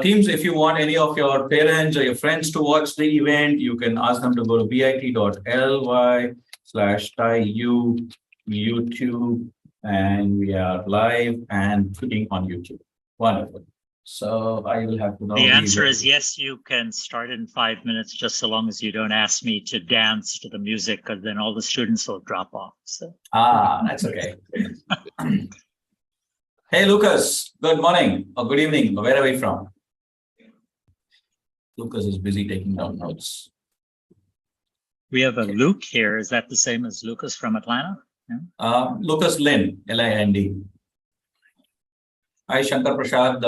Teams, if you want any of your parents or your friends to watch the event, you can ask them to go to bit.ly/TIU YouTube, and we are live and putting on YouTube. Wonderful. So I will have to know. The answer is yes, you can start in 5 minutes, just so long as you don't ask me to dance to the music, because then all the students will drop off. So. That's okay. Hey, Lucas, good morning or good evening. Where are we from? Lucas is busy taking down notes. We have a Luke here. Is that the same as Lucas from Atlanta? Yeah. Lucas Lind, L-I-N-D. Hi, Shankar Prasad.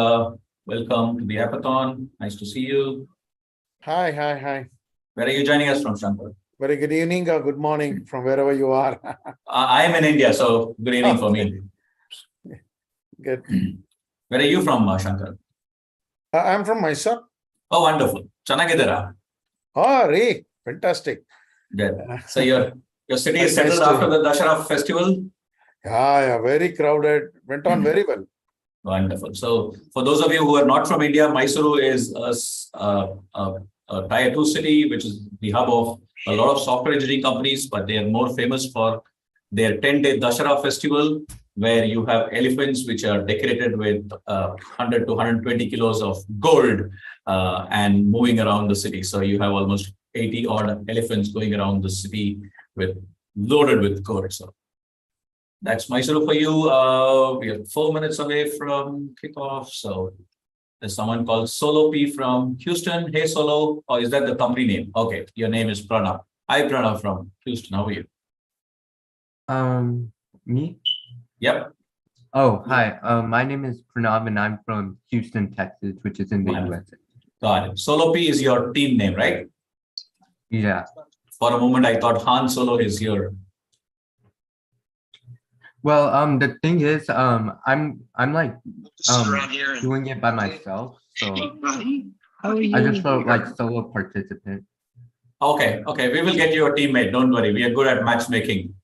Welcome to the hackathon. Nice to see you. Hi. Where are you joining us from, Shankar? Very good evening or good morning from wherever you are. I am in India, so good evening for me. Good. Where are you from, Shankar? I'm from Mysore. Oh, wonderful. Chanagidara. Oh, Ray. Fantastic. Good. So your city is settled after the Dussehra festival? Yeah, very crowded. Went on very well. Wonderful. So for those of you who are not from India, Mysuru is a Tier 2 city, which is the hub of a lot of software engineering companies, but they are more famous for their 10-day Dussehra festival, where you have elephants which are decorated with 100 to 120 kilos of gold and moving around the city. So you have almost 80 odd elephants going around the city loaded with gold. So that's Mysuru for you. We are 4 minutes away from kickoff. So there's someone called Solo P from Houston. Hey, Solo. Or is that the company name? Okay. Your name is Pranav. Hi, Pranav from Houston. How are you? Me? Yep. Oh, hi. My name is Pranav and I'm from Houston, Texas, which is in the USA. Got it. Solo P is your team name, right? Yeah. For a moment, I thought Han Solo is your. Well, the thing is, I'm like doing it by myself, so I just felt like solo participant. Okay. We will get you a teammate. Don't worry. We are good at matchmaking.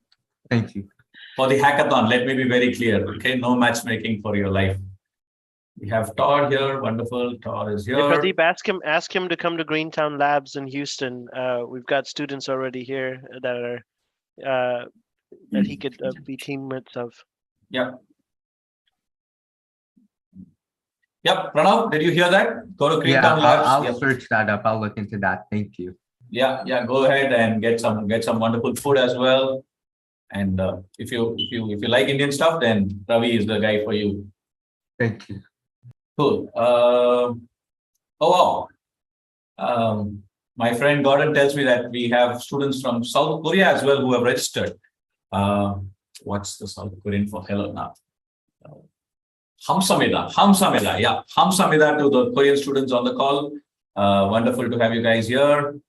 Thank you. For the hackathon, let me be very clear. Okay, no matchmaking for your life. We have Todd here. Wonderful. Todd is here. Hey, Pradeep, ask him to come to Greentown Labs in Houston. We've got students already here that are that he could be teammates of. Yep. Pranav, did you hear that? Go to Greentown Labs. I'll search that up. I'll look into that. Thank you. Yeah. Go ahead and get some wonderful food as well. And if you like Indian stuff, then Ravi is the guy for you. Thank you. Cool. Oh wow. My friend Gordon tells me that we have students from South Korea as well who have registered. What's the South Korean for hello now? Hamsamida. Yeah. Hamsamida to the Korean students on the call. Wonderful to have you guys here.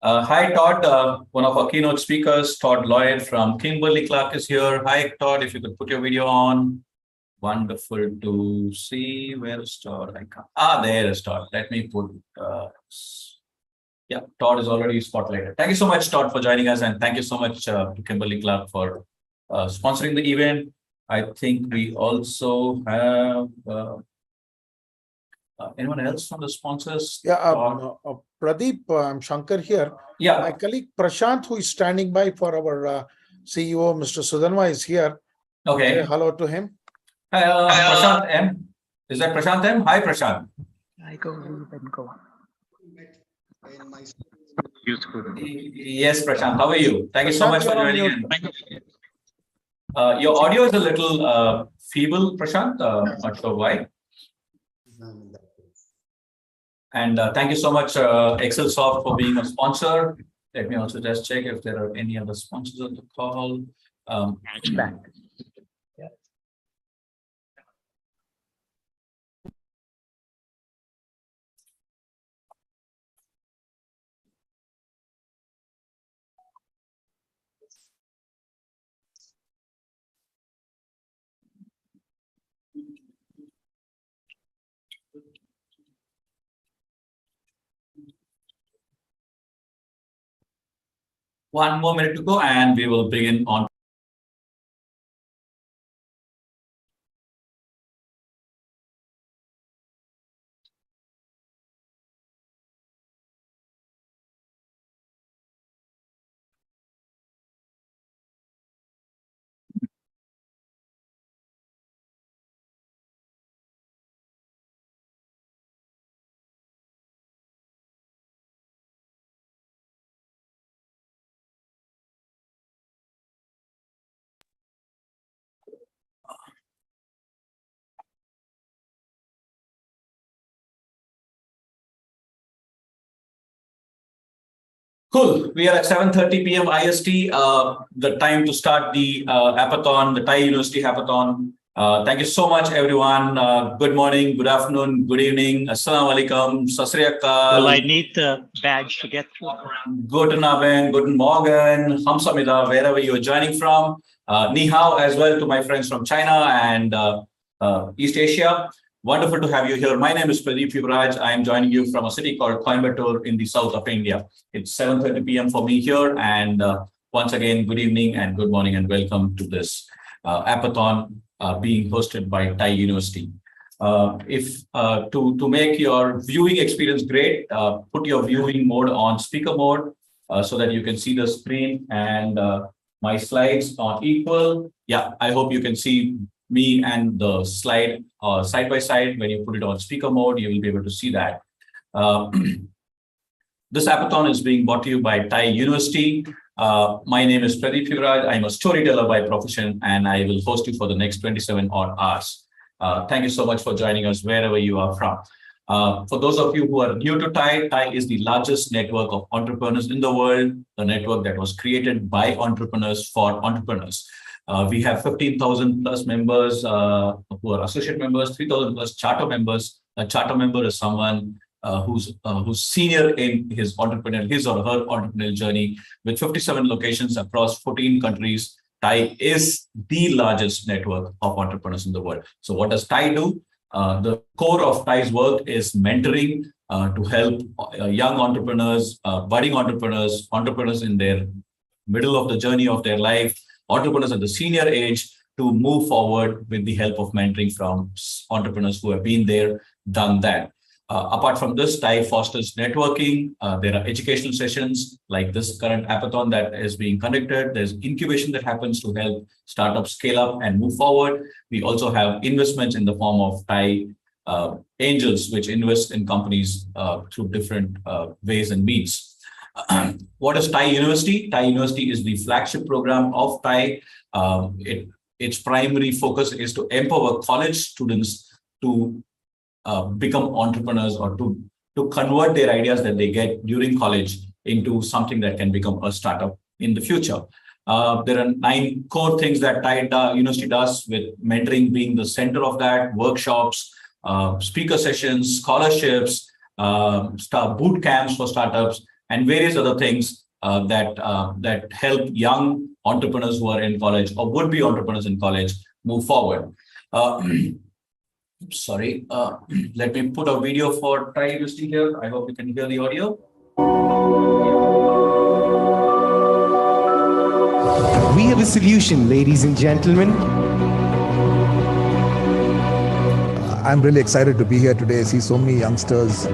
Hi, Todd, one of our keynote speakers, Todd Lloyd from Kimberly-Clark is here. Hi, Todd, if you could put your video on. Wonderful to see. Where is Todd? There is Todd. Let me put, yeah, Todd is already spotlighted. Thank you so much, Todd, for joining us. And thank you so much to Kimberly-Clark for sponsoring the event. I think we also have anyone else from the sponsors? Yeah, Pradeep, I'm Shankar here. Yeah. My colleague Prashant, who is standing by for our CEO, Mr. Sudhanva, is here. Okay. Say hello to him. Hi, Prashant M. Is that Prashant M? Hi, Prashant. Yes, Prashant. How are you? Thank you so much for joining in. Your audio is a little feeble, Prashant. Not sure why. And thank you so much, ExcelSoft, for being a sponsor. Let me also just check if there are any other sponsors on the call. Hatchback. Yeah. One more minute to go and we will begin on Cool. We are at 7:30 p.m. IST. The time to start the hackathon, the Thai University Hackathon. Thank you so much, everyone. Good morning, good afternoon, good evening. Assalamu alaikum. Sasriyakal. Will I need the badge to get through? Guten Abend, Guten Morgen, Hamsamida, wherever you're joining from. Ni hao as well to my friends from China and East Asia. Wonderful to have you here. My name is Pradeep Yuvraj. I am joining you from a city called Coimbatore in the south of India. It's 7:30 p.m. for me here. And once again, good evening and good morning and welcome to this hackathon being hosted by Thai University. To make your viewing experience great, put your viewing mode on speaker mode so that you can see the screen and my slides on equal. Yeah, I hope you can see me and the slide side by side. When you put it on speaker mode, you will be able to see that. This hackathon is being brought to you by Thai University. My name is Pradeep Yuvraj. I'm a storyteller by profession, and I will host you for the next 27 odd hours. Thank you so much for joining us wherever you are from. For those of you who are new to Thai, Thai is the largest network of entrepreneurs in the world, a network that was created by entrepreneurs for entrepreneurs. We have 15,000 plus members who are associate members, 3,000 plus charter members. A charter member is someone who's senior in his or her entrepreneurial journey. With 57 locations across 14 countries, Thai is the largest network of entrepreneurs in the world. So what does Thai do? The core of Thai's work is mentoring to help young entrepreneurs, budding entrepreneurs, entrepreneurs in their middle of the journey of their life, entrepreneurs at the senior age, to move forward with the help of mentoring from entrepreneurs who have been there, done that. Apart from this, Thai fosters networking. There are educational sessions like this current hackathon that is being conducted. There's incubation that happens to help startups scale up and move forward. We also have investments in the form of Thai angels, which invest in companies through different ways and means. What is Thai University? Thai University is the flagship program of Thai. Its primary focus is to empower college students to become entrepreneurs or to convert their ideas that they get during college into something that can become a startup in the future. There are 9 core things that Thai University does, with mentoring being the center of that: workshops, speaker sessions, scholarships, boot camps for startups, and various other things that help young entrepreneurs who are in college or would-be entrepreneurs in college move forward. Sorry, let me put a video for Thai University here. I hope you can hear the audio. We have a solution, ladies and gentlemen. I'm really excited to be here today. I see so many youngsters.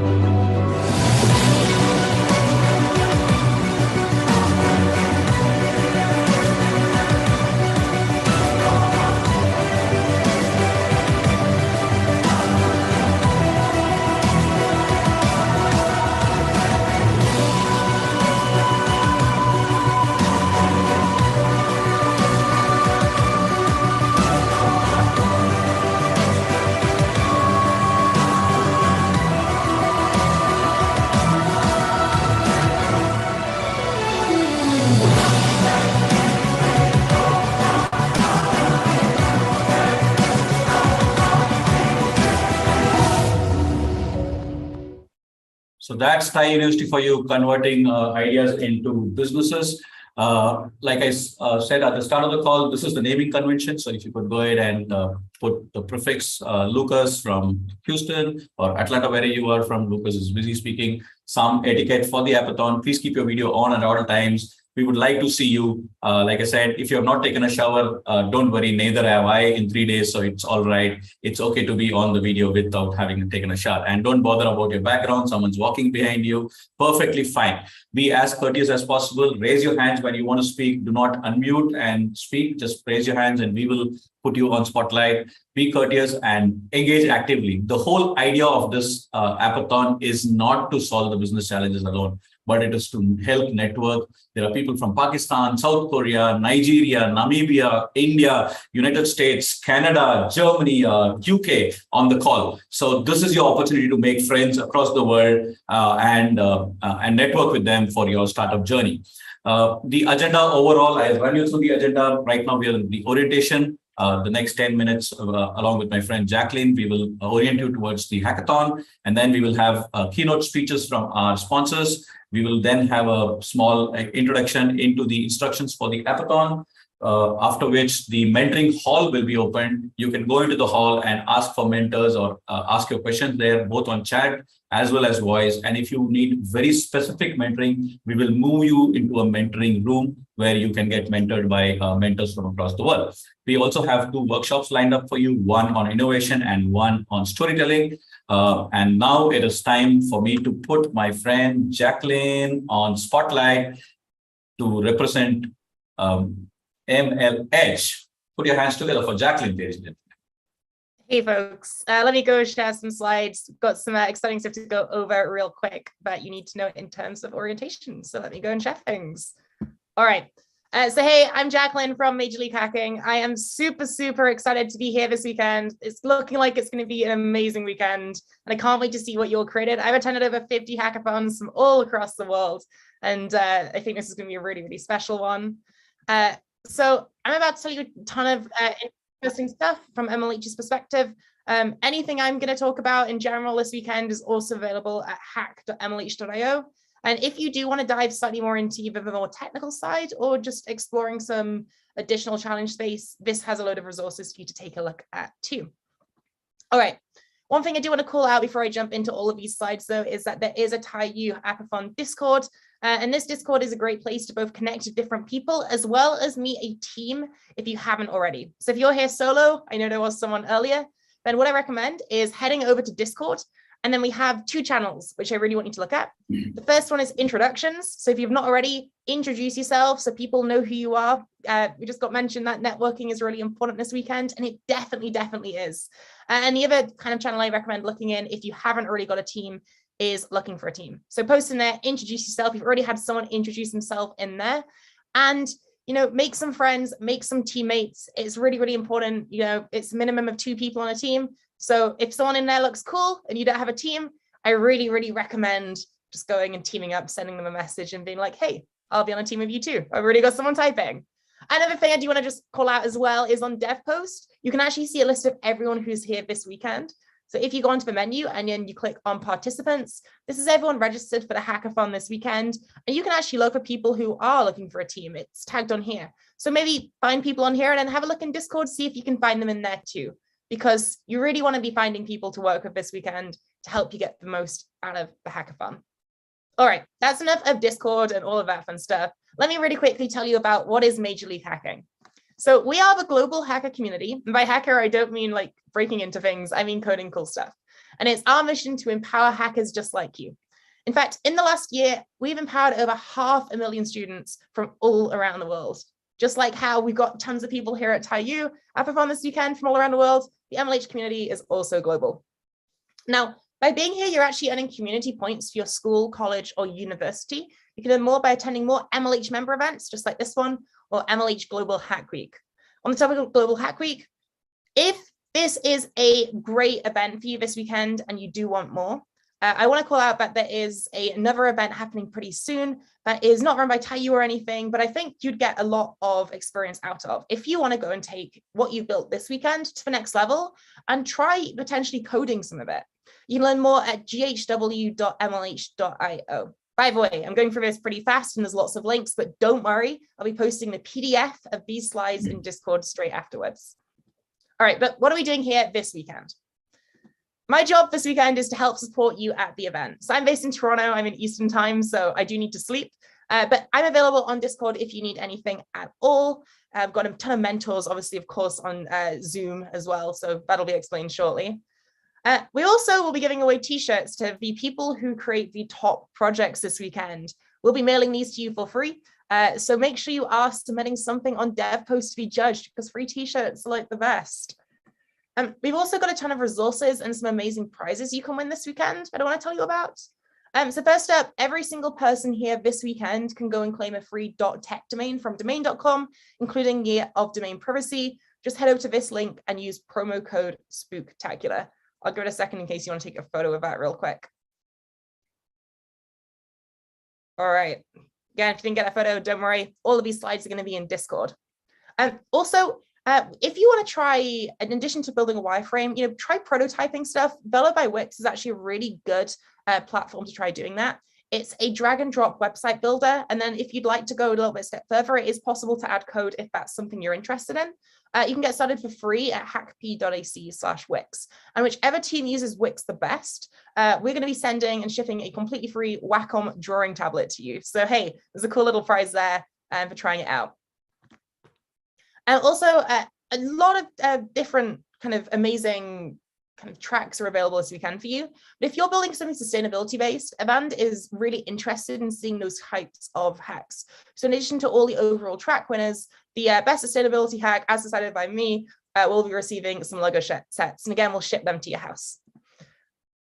So that's Thai University for you, converting ideas into businesses. Like I said at the start of the call, this is the naming convention. So if you could go ahead and put the prefix Lucas from Houston or Atlanta, wherever you are from. Lucas is busy speaking. Some etiquette for the hackathon. Please keep your video on at all times. We would like to see you. Like I said, if you have not taken a shower, don't worry, neither have I in 3 days. So it's all right. It's okay to be on the video without having taken a shower. And don't bother about your background. Someone's walking behind you. Perfectly fine. Be as courteous as possible. Raise your hands when you want to speak. Do not unmute and speak. Just raise your hands and we will put you on spotlight. Be courteous and engage actively. The whole idea of this hackathon is not to solve the business challenges alone. but it is to help network. There are people from Pakistan, South Korea, Nigeria, Namibia, India, United States, Canada, Germany, UK on the call. So this is your opportunity to make friends across the world and network with them for your startup journey. The agenda overall, I'll run you through the agenda. Right now, we are in the orientation. The next 10 minutes, along with my friend Jacqueline, we will orient you towards the hackathon, and then we will have keynote speeches from our sponsors. We will then have a small introduction into the instructions for the hackathon, after which the mentoring hall will be opened. You can go into the hall and ask for mentors or ask your questions there, both on chat as well as voice. And if you need very specific mentoring, we will move you into a mentoring room where you can get mentored by mentors from across the world. We also have 2 workshops lined up for you, one on innovation and one on storytelling. And now it is time for me to put my friend Jacqueline on spotlight to represent MLH. Put your hands together for Jacqueline, ladies and gentlemen. Hey folks, let me go share some slides. Got some exciting stuff to go over real quick, but you need to know it in terms of orientation. So let me go and share things. All right. So hey, I'm Jacqueline from Major League Hacking. I am super excited to be here this weekend. It's looking like it's going to be an amazing weekend, and I can't wait to see what you all created. I've attended over 50 hackathons from all across the world, and I think this is going to be a really special one. So I'm about to tell you a ton of interesting stuff from MLH's perspective. Anything I'm going to talk about in general this weekend is also available at hack.mlh.io. And if you do want to dive slightly more into either the more technical side or just exploring some additional challenge space, this has a load of resources for you to take a look at too. All right. One thing I do want to call out before I jump into all of these slides, though, is that there is a TiU Hackathon Discord. And this Discord is a great place to both connect to different people as well as meet a team if you haven't already. So if you're here solo, I know there was someone earlier, then what I recommend is heading over to Discord. And then we have 2 channels, which I really want you to look at. The first one is introductions. So if you've not already, introduce yourself so people know who you are. We just got mentioned that networking is really important this weekend, and it definitely is. And the other kind of channel I recommend looking in, if you haven't already got a team, is looking for a team. So post in there, introduce yourself. You've already had someone introduce himself in there, and make some friends, make some teammates. It's really important. It's a minimum of 2 people on a team. So if someone in there looks cool and you don't have a team, I really recommend just going and teaming up, sending them a message and being like, hey, I'll be on a team with you too. I've already got someone typing. Another thing I do want to just call out as well is on DevPost, you can actually see a list of everyone who's here this weekend. So if you go onto the menu and then you click on participants, this is everyone registered for the hackathon this weekend. And you can actually look for people who are looking for a team. It's tagged on here. So maybe find people on here and then have a look in Discord, see if you can find them in there too, because you really want to be finding people to work with this weekend to help you get the most out of the hackathon. All right, that's enough of Discord and all of that fun stuff. Let me really quickly tell you about what is Major League Hacking. So we are the global hacker community. And by hacker, I don't mean like breaking into things. I mean coding cool stuff. And it's our mission to empower hackers just like you. In fact, in the last year, we've empowered over 500,000 students from all around the world. Just like how we've got tons of people here at TiU Hackathon this weekend from all around the world, the MLH community is also global. Now, by being here, you're actually earning community points for your school, college, or university. You can earn more by attending more MLH member events, just like this one, or MLH Global Hack Week. On the topic of Global Hack Week, if this is a great event for you this weekend and you do want more, I want to call out that there is another event happening pretty soon that is not run by TiU or anything, but I think you'd get a lot of experience out of if you want to go and take what you built this weekend to the next level and try potentially coding some of it. You can learn more at ghw.mlh.io. By the way, I'm going through this pretty fast and there's lots of links, but don't worry, I'll be posting the PDF of these slides in Discord straight afterwards. All right, but what are we doing here this weekend? My job this weekend is to help support you at the event. So I'm based in Toronto, I'm in Eastern time, so I do need to sleep, but I'm available on Discord if you need anything at all. I've got a ton of mentors, obviously, of course, on Zoom as well, so that'll be explained shortly. We also will be giving away t-shirts to the people who create the top projects this weekend. We'll be mailing these to you for free, so make sure you are submitting something on DevPost to be judged, because free t-shirts are like the best. We've also got a ton of resources and some amazing prizes you can win this weekend that I want to tell you about. So first up, every single person here this weekend can go and claim a free .tech domain from domain.com, including year of domain privacy. Just head over to this link and use promo code Spooktacular. I'll give it a second in case you want to take a photo of that real quick. All right. Again, if you didn't get a photo, don't worry. All of these slides are going to be in Discord. Also, if you want to try, in addition to building a wireframe, try prototyping stuff. Velo by Wix is actually a really good platform to try doing that. It's a drag and drop website builder. And then if you'd like to go a little bit step further, it is possible to add code if that's something you're interested in. You can get started for free at hackp.ac/Wix. And whichever team uses Wix the best, we're going to be sending and shipping a completely free Wacom drawing tablet to you. So, hey, there's a cool little prize there for trying it out. And also, a lot of different kind of amazing kind of tracks are available this weekend for you. But if you're building something sustainability based, Avant is really interested in seeing those types of hacks. So in addition to all the overall track winners, the best sustainability hack, as decided by me, will be receiving some Lego sets. And again, we'll ship them to your house.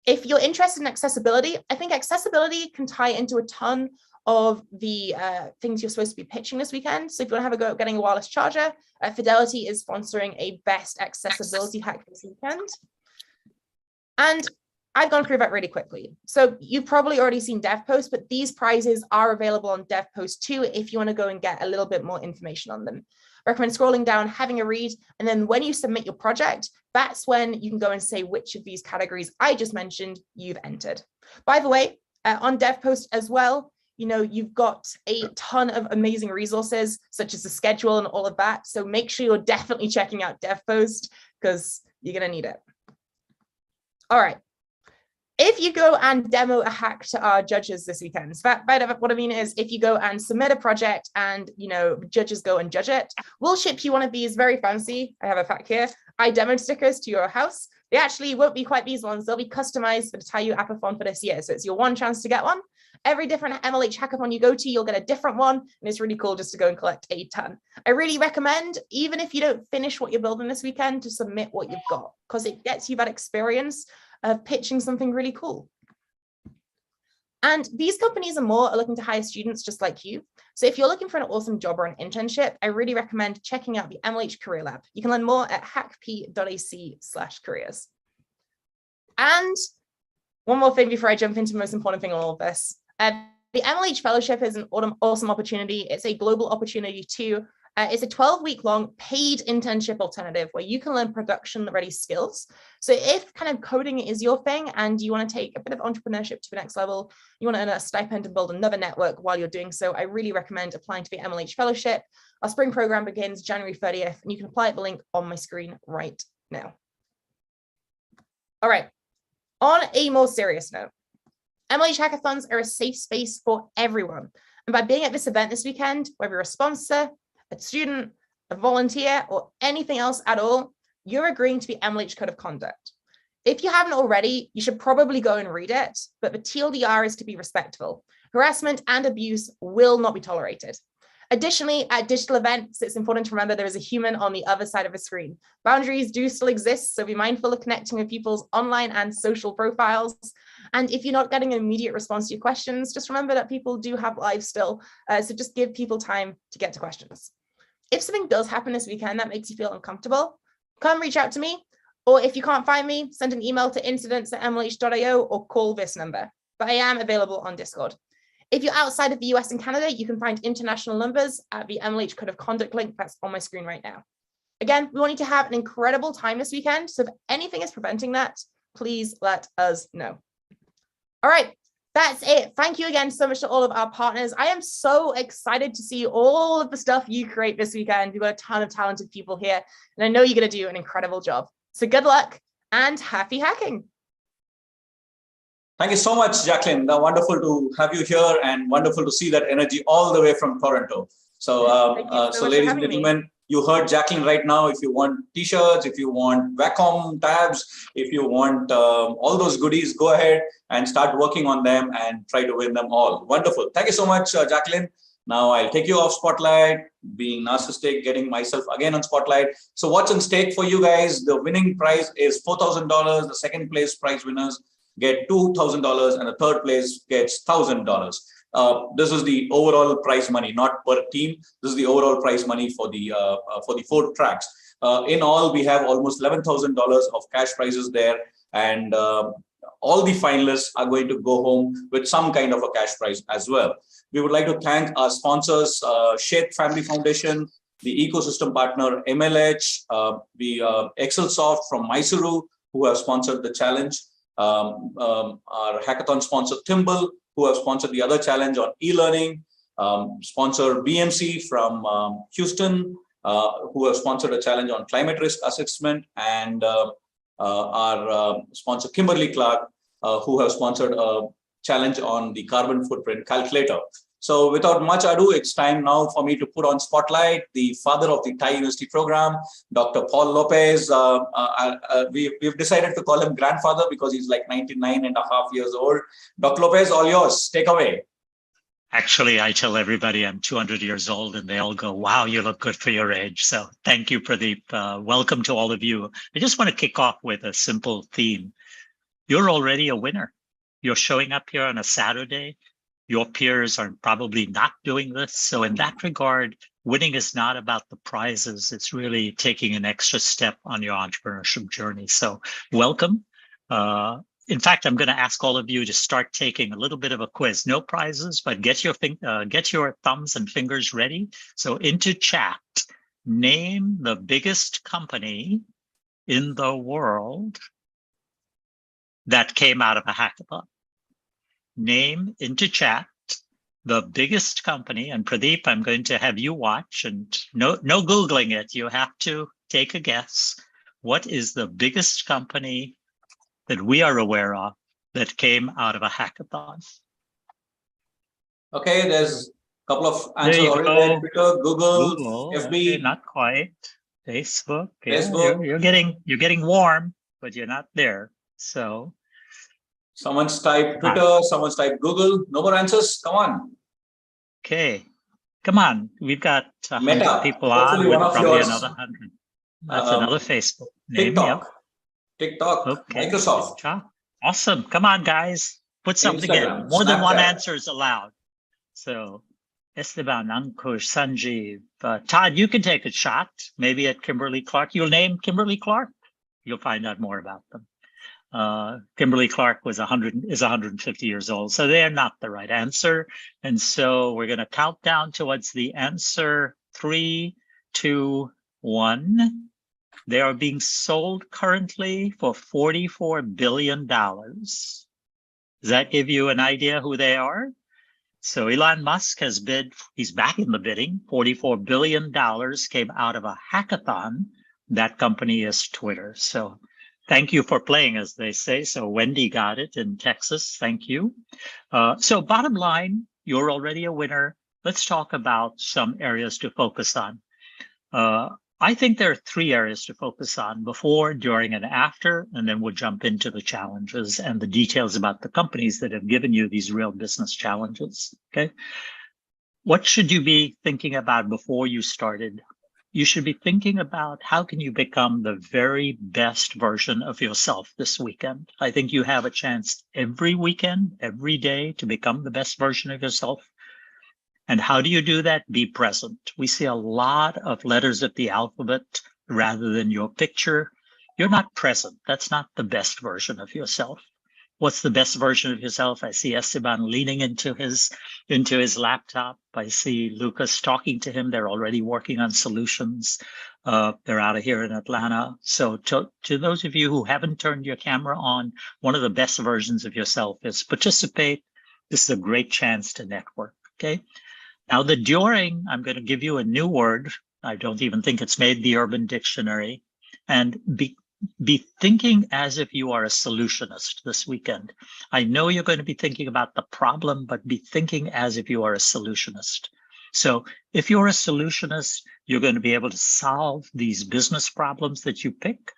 If you're interested in accessibility, I think accessibility can tie into a ton of the things you're supposed to be pitching this weekend. So if you want to have a go at getting a wireless charger, Fidelity is sponsoring a best accessibility hack this weekend. And I've gone through that really quickly. So you've probably already seen DevPost, but these prizes are available on DevPost too if you want to go and get a little bit more information on them. I recommend scrolling down, having a read, and then when you submit your project, that's when you can go and say which of these categories I just mentioned you've entered. By the way, on DevPost as well, you've got a ton of amazing resources, such as the schedule and all of that. So make sure you're definitely checking out DevPost because you're going to need it. All right. If you go and demo a hack to our judges this weekend, so what I mean is if you go and submit a project and, judges go and judge it, we'll ship you one of these very fancy, I have a pack here, I demoed stickers to your house. They actually won't be quite these ones. They'll be customized for the Taiyu Hackathon for this year. So it's your one chance to get one. Every different MLH hackathon you go to, you'll get a different one. And it's really cool just to go and collect a ton. I really recommend, even if you don't finish what you're building this weekend, to submit what you've got, because it gets you that experience of pitching something really cool. And these companies and more are looking to hire students just like you. So if you're looking for an awesome job or an internship, I really recommend checking out the MLH Career Lab. You can learn more at hackp.ac/careers. And one more thing before I jump into the most important thing on all of this. The MLH Fellowship is an awesome opportunity. It's a global opportunity too. It's a 12-week-long paid internship alternative where you can learn production-ready skills. So if kind of coding is your thing and you want to take a bit of entrepreneurship to the next level, you want to earn a stipend and build another network while you're doing so, I really recommend applying to the MLH Fellowship. Our spring program begins January 30th, and you can apply at the link on my screen right now. All right, on a more serious note, MLH Hackathons are a safe space for everyone. And by being at this event this weekend, whether you're a sponsor, a student, a volunteer, or anything else at all, you're agreeing to the MLH Code of Conduct. If you haven't already, you should probably go and read it, but the TLDR is to be respectful. Harassment and abuse will not be tolerated. Additionally, at digital events, it's important to remember there is a human on the other side of the screen. Boundaries do still exist, so be mindful of connecting with people's online and social profiles. And if you're not getting an immediate response to your questions, just remember that people do have lives still, so just give people time to get to questions. If something does happen this weekend that makes you feel uncomfortable, come reach out to me, or if you can't find me, send an email to incidents@mlh.io or call this number, but I am available on Discord. If you're outside of the US and Canada, you can find international numbers at the MLH Code of Conduct link that's on my screen right now. Again, we want you to have an incredible time this weekend, so if anything is preventing that, please let us know. All right, that's it. Thank you again so much to all of our partners. I am so excited to see all of the stuff you create this weekend. We've got a ton of talented people here, and I know you're going to do an incredible job. So good luck and happy hacking. Thank you so much, Jacqueline. Wonderful to have you here and wonderful to see that energy all the way from Toronto. So, so ladies and gentlemen, you heard Jacqueline right now. If you want t-shirts, if you want Wacom tabs, if you want all those goodies, go ahead and start working on them and try to win them all. Wonderful. Thank you so much, Jacqueline. Now I'll take you off Spotlight, being narcissistic, getting myself again on Spotlight. So what's on stake for you guys? The winning prize is $4,000. The second place prize winners get $2,000 and the third place gets $1,000. This is the overall prize money, not per team. This is the overall prize money for the 4 tracks. In all, we have almost $11,000 of cash prizes there, and all the finalists are going to go home with some kind of a cash prize as well. We would like to thank our sponsors, Sheth Family Foundation, the ecosystem partner MLH, the ExcelSoft from Mysuru, who have sponsored the challenge, our hackathon sponsor Thimble, who have sponsored the other challenge on e-learning, sponsor BMC from Houston, who have sponsored a challenge on climate risk assessment, and our sponsor Kimberly Clark, who have sponsored a challenge on the carbon footprint calculator. So without much ado, it's time now for me to put on spotlight the father of the Thai University program, Dr. Paul Lopez. We've decided to call him grandfather because he's like 99 and a half years old. Dr. Lopez, all yours. Take away. Actually, I tell everybody I'm 200 years old and they all go, wow, you look good for your age. So thank you, Pradeep. Welcome to all of you. I just want to kick off with a simple theme. You're already a winner. You're showing up here on a Saturday. Your peers are probably not doing this. So in that regard, winning is not about the prizes. It's really taking an extra step on your entrepreneurship journey. So welcome. In fact, I'm going to ask all of you to start taking a little bit of a quiz. No prizes, but get your thumbs and fingers ready. So into chat, name the biggest company in the world that came out of a hackathon. Name into chat the biggest company, and Pradeep, I'm going to have you watch, and no Googling it. You have to take a guess. What is the biggest company that we are aware of that came out of a hackathon? Okay, there's a couple of answers already there. Twitter, Google, FB. Okay, not quite. Facebook. Facebook. Yeah, you're getting warm, but you're not there. So someone's typed Twitter, someone's typed Google. No more answers. Come on. Okay. Come on. We've got 100 people on with probably another 100. That's another Facebook name. TikTok. Yep. TikTok. Okay. Microsoft. Awesome. Come on, guys. Put something Instagram, in. More than one Snapchat. answer is allowed. So Esteban, Ankush, Sanjeev. Todd, you can take a shot. Maybe at Kimberly Clark. You'll name Kimberly Clark. You'll find out more about them. Kimberly Clark is 150 years old, so they're not the right answer. And so we're going to count down towards the answer. 3, 2, 1. They are being sold currently for $44 billion. Does that give you an idea who they are? So Elon Musk has bid, he's back in the bidding. $44 billion came out of a hackathon. That company is Twitter. So thank you for playing, as they say. So Wendy got it in Texas. Thank you. So bottom line, you're already a winner. Let's talk about some areas to focus on. I think there are 3 areas to focus on: before, during, and after, and then we'll jump into the challenges and the details about the companies that have given you these real business challenges. Okay. What should you be thinking about before you started? You should be thinking about how can you become the very best version of yourself this weekend. I think you have a chance every weekend, every day, to become the best version of yourself. And how do you do that? Be present. We see a lot of letters of the alphabet rather than your picture. You're not present. That's not the best version of yourself. What's the best version of yourself? I see Esteban leaning into his laptop. I see Lucas talking to him. They're already working on solutions. They're out of here in Atlanta. So to those of you who haven't turned your camera on, one of the best versions of yourself is participate. This is a great chance to network. Okay. Now the during, I'm going to give you a new word. I don't even think it's made the Urban Dictionary. And be thinking as if you are a solutionist this weekend. I know you're going to be thinking about the problem, but be thinking as if you are a solutionist. So if you're a solutionist, you're going to be able to solve these business problems that you pick.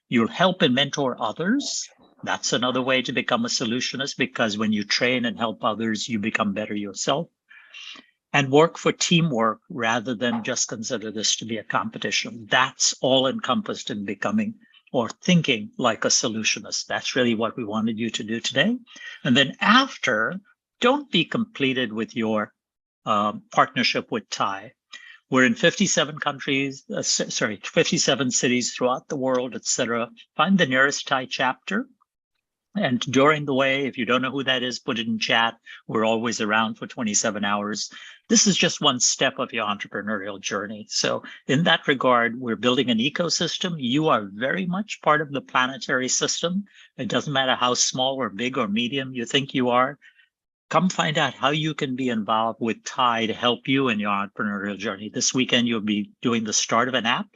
You'll help and mentor others. That's another way to become a solutionist, because when you train and help others, you become better yourself. And work for teamwork rather than just consider this to be a competition. That's all encompassed in becoming or thinking like a solutionist. That's really what we wanted you to do today. And then after, don't be completed with your partnership with TIE. We're in 57 countries, 57 cities throughout the world, etc. Find the nearest TIE chapter. And during the way, if you don't know who that is, put it in chat. We're always around for 27 hours. This is just one step of your entrepreneurial journey. So in that regard, we're building an ecosystem. You are very much part of the planetary system. It doesn't matter how small or big or medium you think you are. Come find out how you can be involved with TIE to help you in your entrepreneurial journey. This weekend, you'll be doing the start of an app.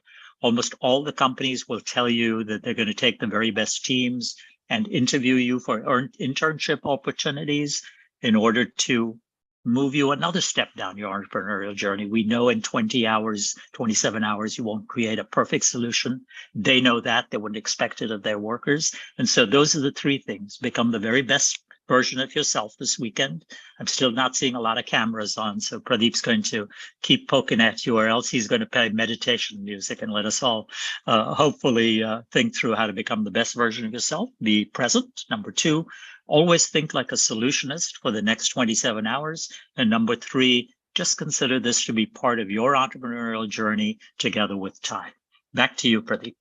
Almost all the companies will tell you that they're going to take the very best teams and interview you for internship opportunities in order to move you another step down your entrepreneurial journey. We know in 20 hours, 27 hours, you won't create a perfect solution. They know that. They wouldn't expect it of their workers. And so those are the three things. Become the very best version of yourself this weekend. I'm still not seeing a lot of cameras on, so Pradeep's going to keep poking at you, or else he's going to play meditation music and let us all hopefully think through how to become the best version of yourself. Be present. Number two, always think like a solutionist for the next 27 hours. And number three, just consider this to be part of your entrepreneurial journey together with TIE. Back to you, Pradeep.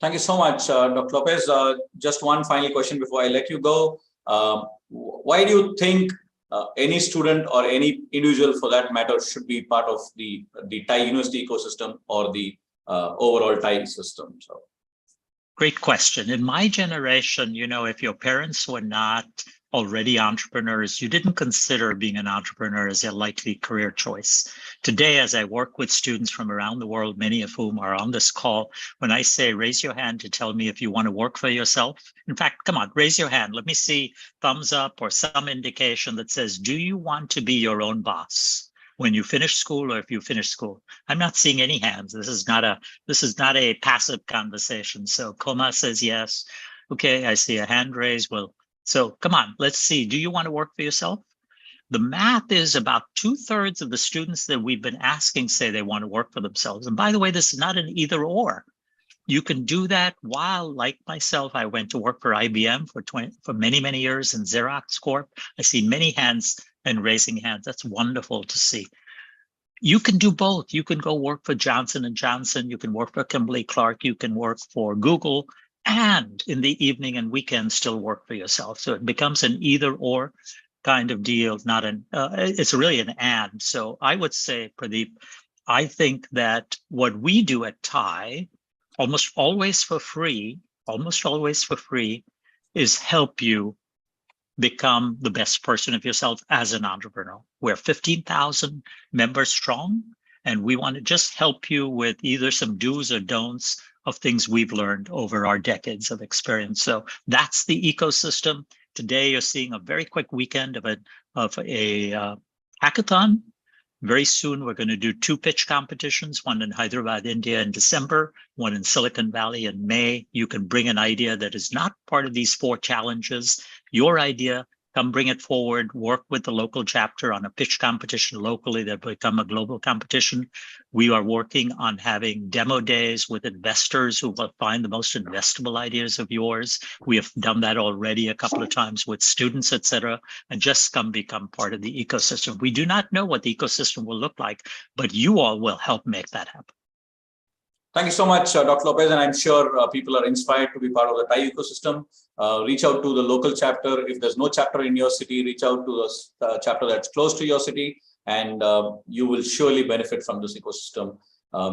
Thank you so much, Dr. Lopez. Just one final question before I let you go. Why do you think any student or any individual for that matter should be part of the TIE University ecosystem or the overall TIE system? So, great question. In my generation, you know, if your parents were not already entrepreneurs, you didn't consider being an entrepreneur as a likely career choice. Today, as I work with students from around the world, many of whom are on this call, when I say raise your hand to tell me if you want to work for yourself, in fact, come on, raise your hand. Let me see thumbs up or some indication that says, do you want to be your own boss when you finish school, or if you finish school? I'm not seeing any hands. This is not a passive conversation. So Koma says yes. Okay, I see a hand raised. Well, so come on, let's see. Do you want to work for yourself? The math is about 2/3 of the students that we've been asking say they want to work for themselves. And by the way, this is not an either or. You can do that while, like myself, I went to work for IBM for many, many years in Xerox Corp. I see many hands and raising hands. That's wonderful to see. You can do both. You can go work for Johnson & Johnson. You can work for Kimberly-Clark. You can work for Google. And in the evening and weekend, still work for yourself. So it becomes an either or kind of deal, not an, it's really an and. So I would say, Pradeep, I think that what we do at TIE, almost always for free, is help you become the best person of yourself as an entrepreneur. We're 15,000 members strong, and we want to just help you with either some do's or don'ts of things we've learned over our decades of experience. So that's the ecosystem. Today, you're seeing a very quick weekend of a hackathon. Very soon, we're going to do 2 pitch competitions, one in Hyderabad, India in December, one in Silicon Valley in May. You can bring an idea that is not part of these 4 challenges. Your idea, come bring it forward, work with the local chapter on a pitch competition locally that become a global competition. We are working on having demo days with investors who will find the most investable ideas of yours. We have done that already a couple of times with students, et cetera, and just come become part of the ecosystem. We do not know what the ecosystem will look like, but you all will help make that happen. thank you so much, Dr. Lopez, and I'm sure people are inspired to be part of the TIE ecosystem. Reach out to the local chapter. If there's no chapter in your city, reach out to the chapter that's close to your city, and you will surely benefit from this ecosystem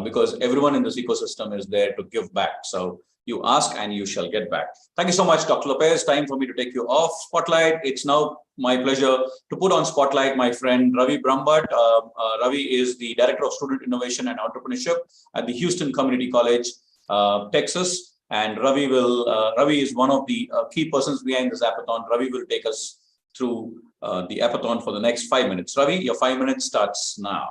because everyone in this ecosystem is there to give back. So you ask and you shall get back. Thank you so much, Dr. Lopez. Time for me to take you off Spotlight. It's now my pleasure to put on Spotlight my friend Ravi Brahmbhatt. Ravi is the Director of Student Innovation and Entrepreneurship at the Houston Community College, Texas. And Ravi is one of the key persons behind this hackathon. Ravi will take us through the hackathon for the next 5 minutes. Ravi, your 5 minutes starts now.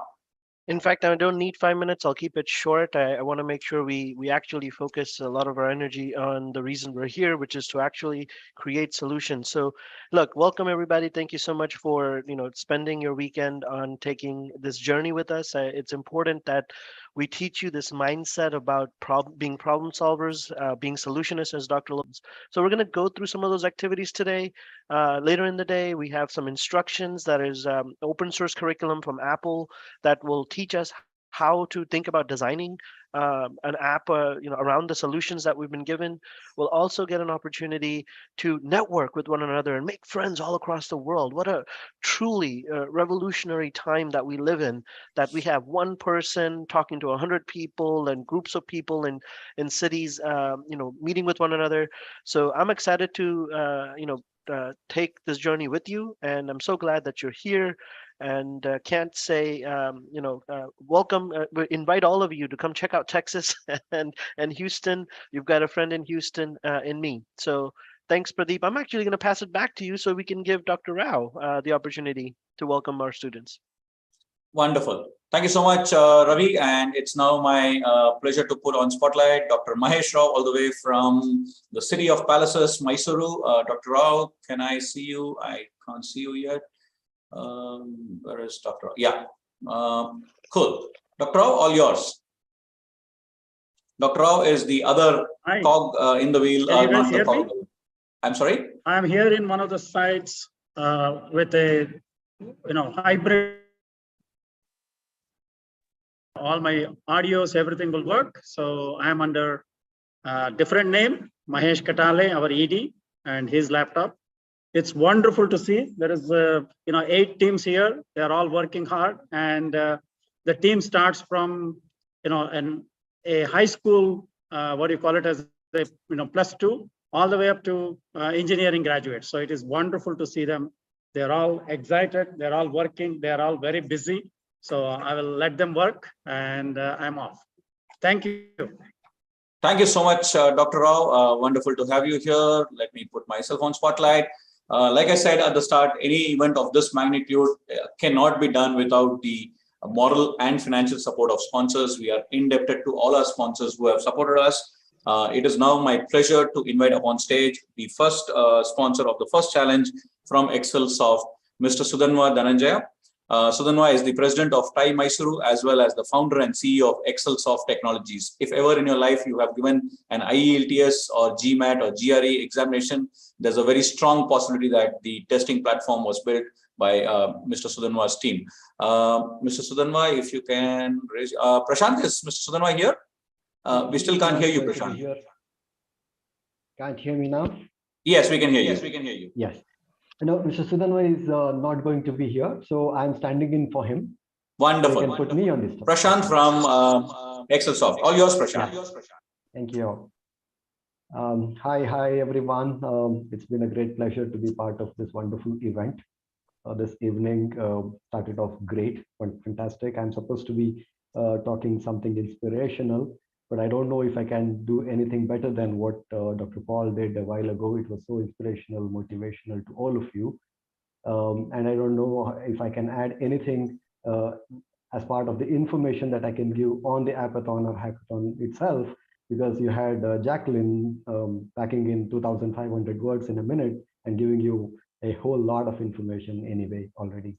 In fact, I don't need 5 minutes. I'll keep it short. I want to make sure we actually focus a lot of our energy on the reason we're here, which is to actually create solutions. So look, welcome everybody. Thank you so much for spending your weekend on taking this journey with us. It's important that We teach you this mindset about being problem solvers, being solutionists, as Dr. Lopez. So we're going to go through some of those activities today. Later in the day, we have some instructions that is open source curriculum from Apple that will teach us how to think about designing an app around the solutions that we've been given. We'll also get an opportunity to network with one another and make friends all across the world. What a truly revolutionary time that we live in, that we have one person talking to 100 people and groups of people in cities, meeting with one another. So I'm excited to take this journey with you, and I'm so glad that you're here. And can't say, welcome. We invite all of you to come check out Texas and Houston. You've got a friend in Houston, in me. So thanks, Pradeep. I'm actually going to pass it back to you so we can give Dr. Rao the opportunity to welcome our students. Wonderful. Thank you so much, Ravi. And it's now my pleasure to put on spotlight Dr. Mahesh Rao, all the way from the city of Palaces, Mysuru. Dr. Rao, can I see you? I can't see you yet. Where is Dr. Rao? Yeah. Cool. Dr. Rao, all yours. Dr. Rao is the other cog in the wheel. Can you guys not the hear cog. me? I'm sorry? I'm here in one of the sites with a hybrid. All my audios, everything will work. So I'm under a different name, Mahesh Katale, our ED, and his laptop. It's wonderful to see. There is 8 teams here. They're all working hard, and the team starts from a high school, what do you call it, as a +2, all the way up to engineering graduates. So it is wonderful to see them. They're all excited. They're all working. They're all very busy. So I will let them work, and I'm off. Thank you. Thank you so much, Dr. Rao. Wonderful to have you here. Let me put myself on spotlight. Like I said at the start, any event of this magnitude cannot be done without the moral and financial support of sponsors. We are indebted to all our sponsors who have supported us. It is now my pleasure to invite up on stage the first sponsor of the first challenge from Excelsoft, Mr. Sudhanva Dhananjaya. Sudhanva is the president of TiE Mysuru, as well as the founder and CEO of Excelsoft Technologies. If ever in your life you have given an IELTS or GMAT or GRE examination, there's a very strong possibility that the testing platform was built by Mr. Sudhanva's team. Mr. Sudhanva, if you can raise, Prashant, is Mr. Sudhanva here? We still can't hear you, Prashant. Can't hear me now? Yes, we can hear you. Yes, we can hear you. Yes. No, Mr. Sudhanva is not going to be here, so I'm standing in for him. Wonderful. You can put me on this topic. Prashant from Excelsoft. All yours, Prashant. Yeah. Thank you. Hi, everyone. It's been a great pleasure to be part of this wonderful event. This evening started off great, fantastic. I'm supposed to be talking something inspirational, but I don't know if I can do anything better than what Dr. Paul did a while ago. It was so inspirational, motivational to all of you. And I don't know if I can add anything as part of the information that I can give on the Appathon or Hackathon itself, because you had Jacqueline packing in 2,500 words in a minute and giving you a whole lot of information anyway already.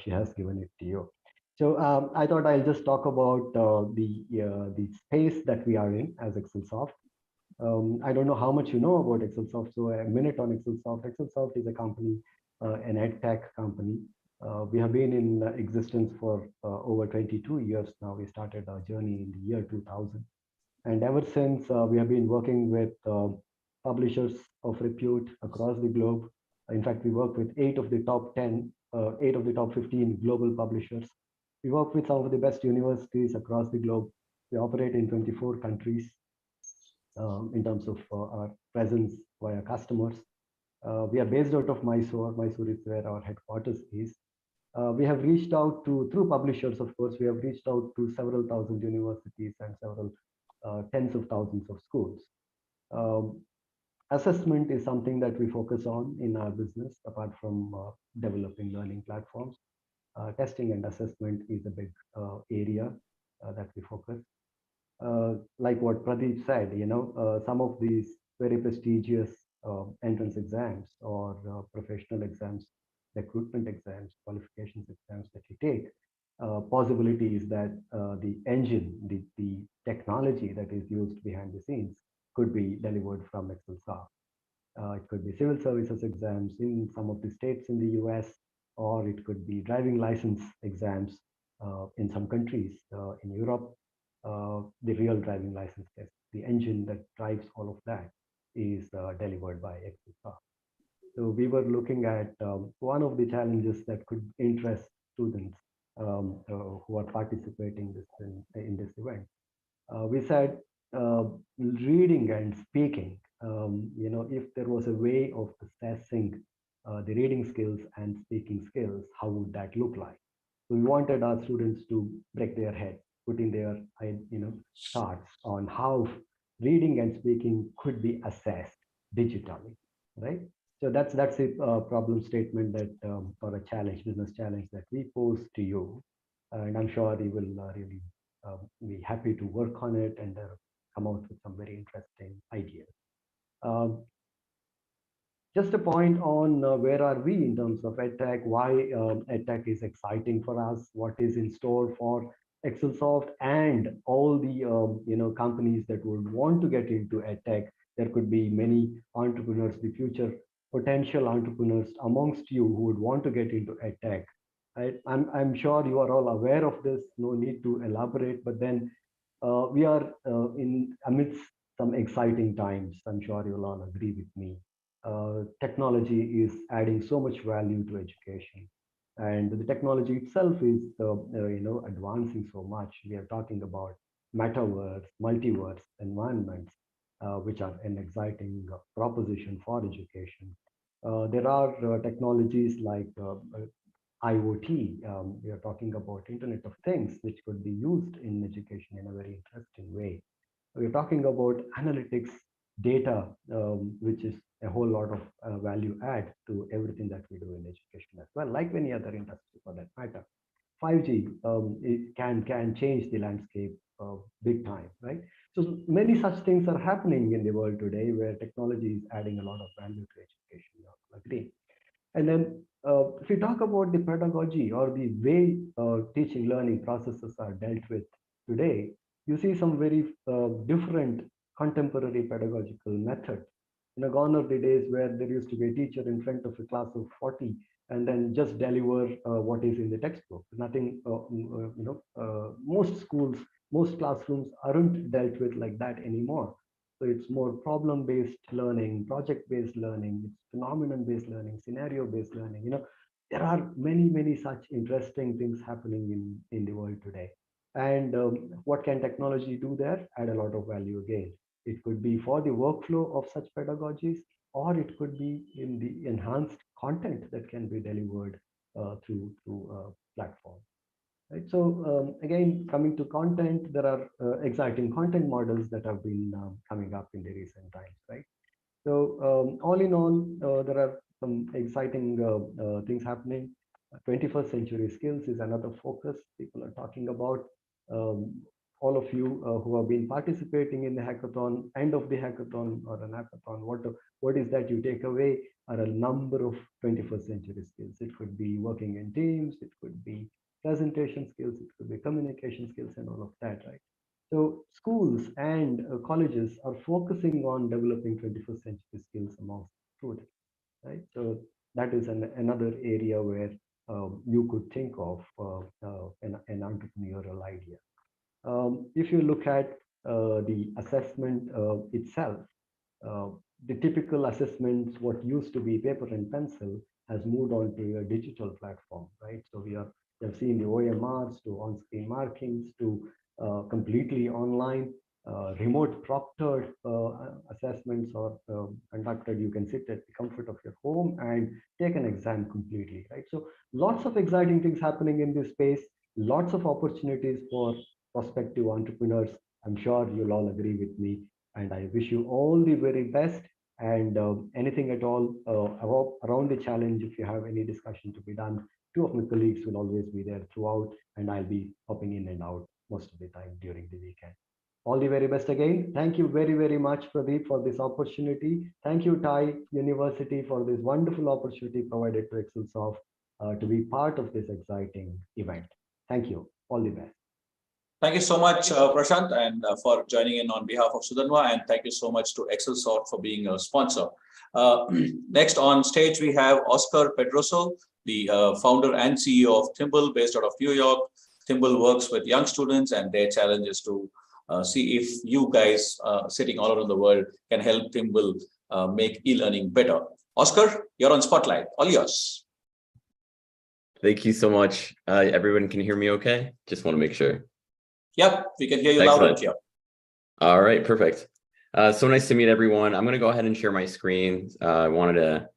She has given it to you. So I thought I'll just talk about the space that we are in as Excelsoft. I don't know how much you know about Excelsoft, so a minute on Excelsoft. Excelsoft is a company, an EdTech company. We have been in existence for over 22 years now. We started our journey in the year 2000. And ever since, we have been working with publishers of repute across the globe. In fact, we work with 8 of the top 10, 8 of the top 15 global publishers. We work with some of the best universities across the globe. We operate in 24 countries in terms of our presence via customers. We are based out of Mysore. Mysore is where our headquarters is. We have reached out to, through publishers, of course, we have reached out to several thousand universities and several tens of thousands of schools. Assessment is something that we focus on in our business, apart from developing learning platforms. Testing and assessment is a big area that we focus. Like what Pradeep said, some of these very prestigious entrance exams or professional exams, recruitment exams, qualifications exams that you take, possibility is that the engine, the technology that is used behind the scenes could be delivered from ExcelSoft. It could be civil services exams in some of the states in the US, or it could be driving license exams in some countries in Europe. The real driving license test, the engine that drives all of that is delivered by ExcelSoft. So we were looking at one of the challenges that could interest students who are participating in this event. We said reading and speaking, if there was a way of assessing the reading skills and speaking skills, how would that look like? So we wanted our students to break their head, put in their thoughts on how reading and speaking could be assessed digitally, right? So that's a problem statement that or a challenge, business challenge that we pose to you, and I'm sure you will really be happy to work on it and come out with some very interesting ideas. Just a point on where are we in terms of EdTech, why EdTech is exciting for us, what is in store for ExcelSoft and all the companies that would want to get into EdTech. There could be many entrepreneurs, the future potential entrepreneurs amongst you who would want to get into EdTech. I'm sure you are all aware of this, no need to elaborate, but then we are in amidst some exciting times. I'm sure you'll all agree with me. Technology is adding so much value to education, and the technology itself is advancing so much. We are talking about metaverse, multiverse environments, which are an exciting proposition for education. There are technologies like IoT. We are talking about Internet of Things, which could be used in education in a very interesting way. We're talking about analytics data, which is a whole lot of value add to everything that we do in education as well, like any other industry for that matter. 5G it can change the landscape big time, right? So many such things are happening in the world today where technology is adding a lot of value to education. I agree. And then if we talk about the pedagogy or the way teaching learning processes are dealt with today, you see some very different contemporary pedagogical methods. Gone are the days where there used to be a teacher in front of a class of 40 and then just deliver what is in the textbook. Nothing, most schools, most classrooms aren't dealt with like that anymore. So it's more problem-based learning, project-based learning, it's phenomenon-based learning, scenario-based learning. There are many such interesting things happening in the world today. And what can technology do there? Add a lot of value again. It could be for the workflow of such pedagogies, or it could be in the enhanced content that can be delivered through platforms. Right. So again, coming to content, there are exciting content models that have been coming up in the recent times, right? So all in all, there are some exciting things happening. 21st century skills is another focus people are talking about. All of you who have been participating in the hackathon, end of the hackathon or an hackathon, what is that you take away are a number of 21st century skills. It could be working in teams, it could be presentation skills, it could be communication skills and all of that, right? So schools and colleges are focusing on developing 21st century skills amongst students, right? So that is another area where you could think of an entrepreneurial idea. If you look at the assessment itself, the typical assessments, what used to be paper and pencil, has moved on to a digital platform, right? So we have seen the OMRs to on-screen markings to completely online, remote proctored assessments are conducted. You can sit at the comfort of your home and take an exam completely, right? So lots of exciting things happening in this space, lots of opportunities for prospective entrepreneurs. I'm sure you'll all agree with me, and I wish you all the very best. And anything at all around the challenge, if you have any discussion to be done, two of my colleagues will always be there throughout, and I'll be popping in and out most of the time during the weekend. All the very best again. Thank you very much, Pradeep, for this opportunity. Thank you, TiE University, for this wonderful opportunity provided to ExcelSoft to be part of this exciting event. Thank you. All the best. Thank you so much, Prashant, and for joining in on behalf of Sudhanva, and thank you so much to Excelsoft for being a sponsor. Next on stage, we have Oscar Pedroso, the founder and CEO of Thimble, based out of New York. Thimble works with young students, and their challenge is to see if you guys sitting all around the world can help Thimble make e-learning better. Oscar, you're on Spotlight. All yours. Thank you so much. Everyone can hear me okay? Just want to make sure. Yep, we can hear you loud and clear. All right, perfect. So nice to meet everyone. I'm going to go ahead and share my screen. I wanted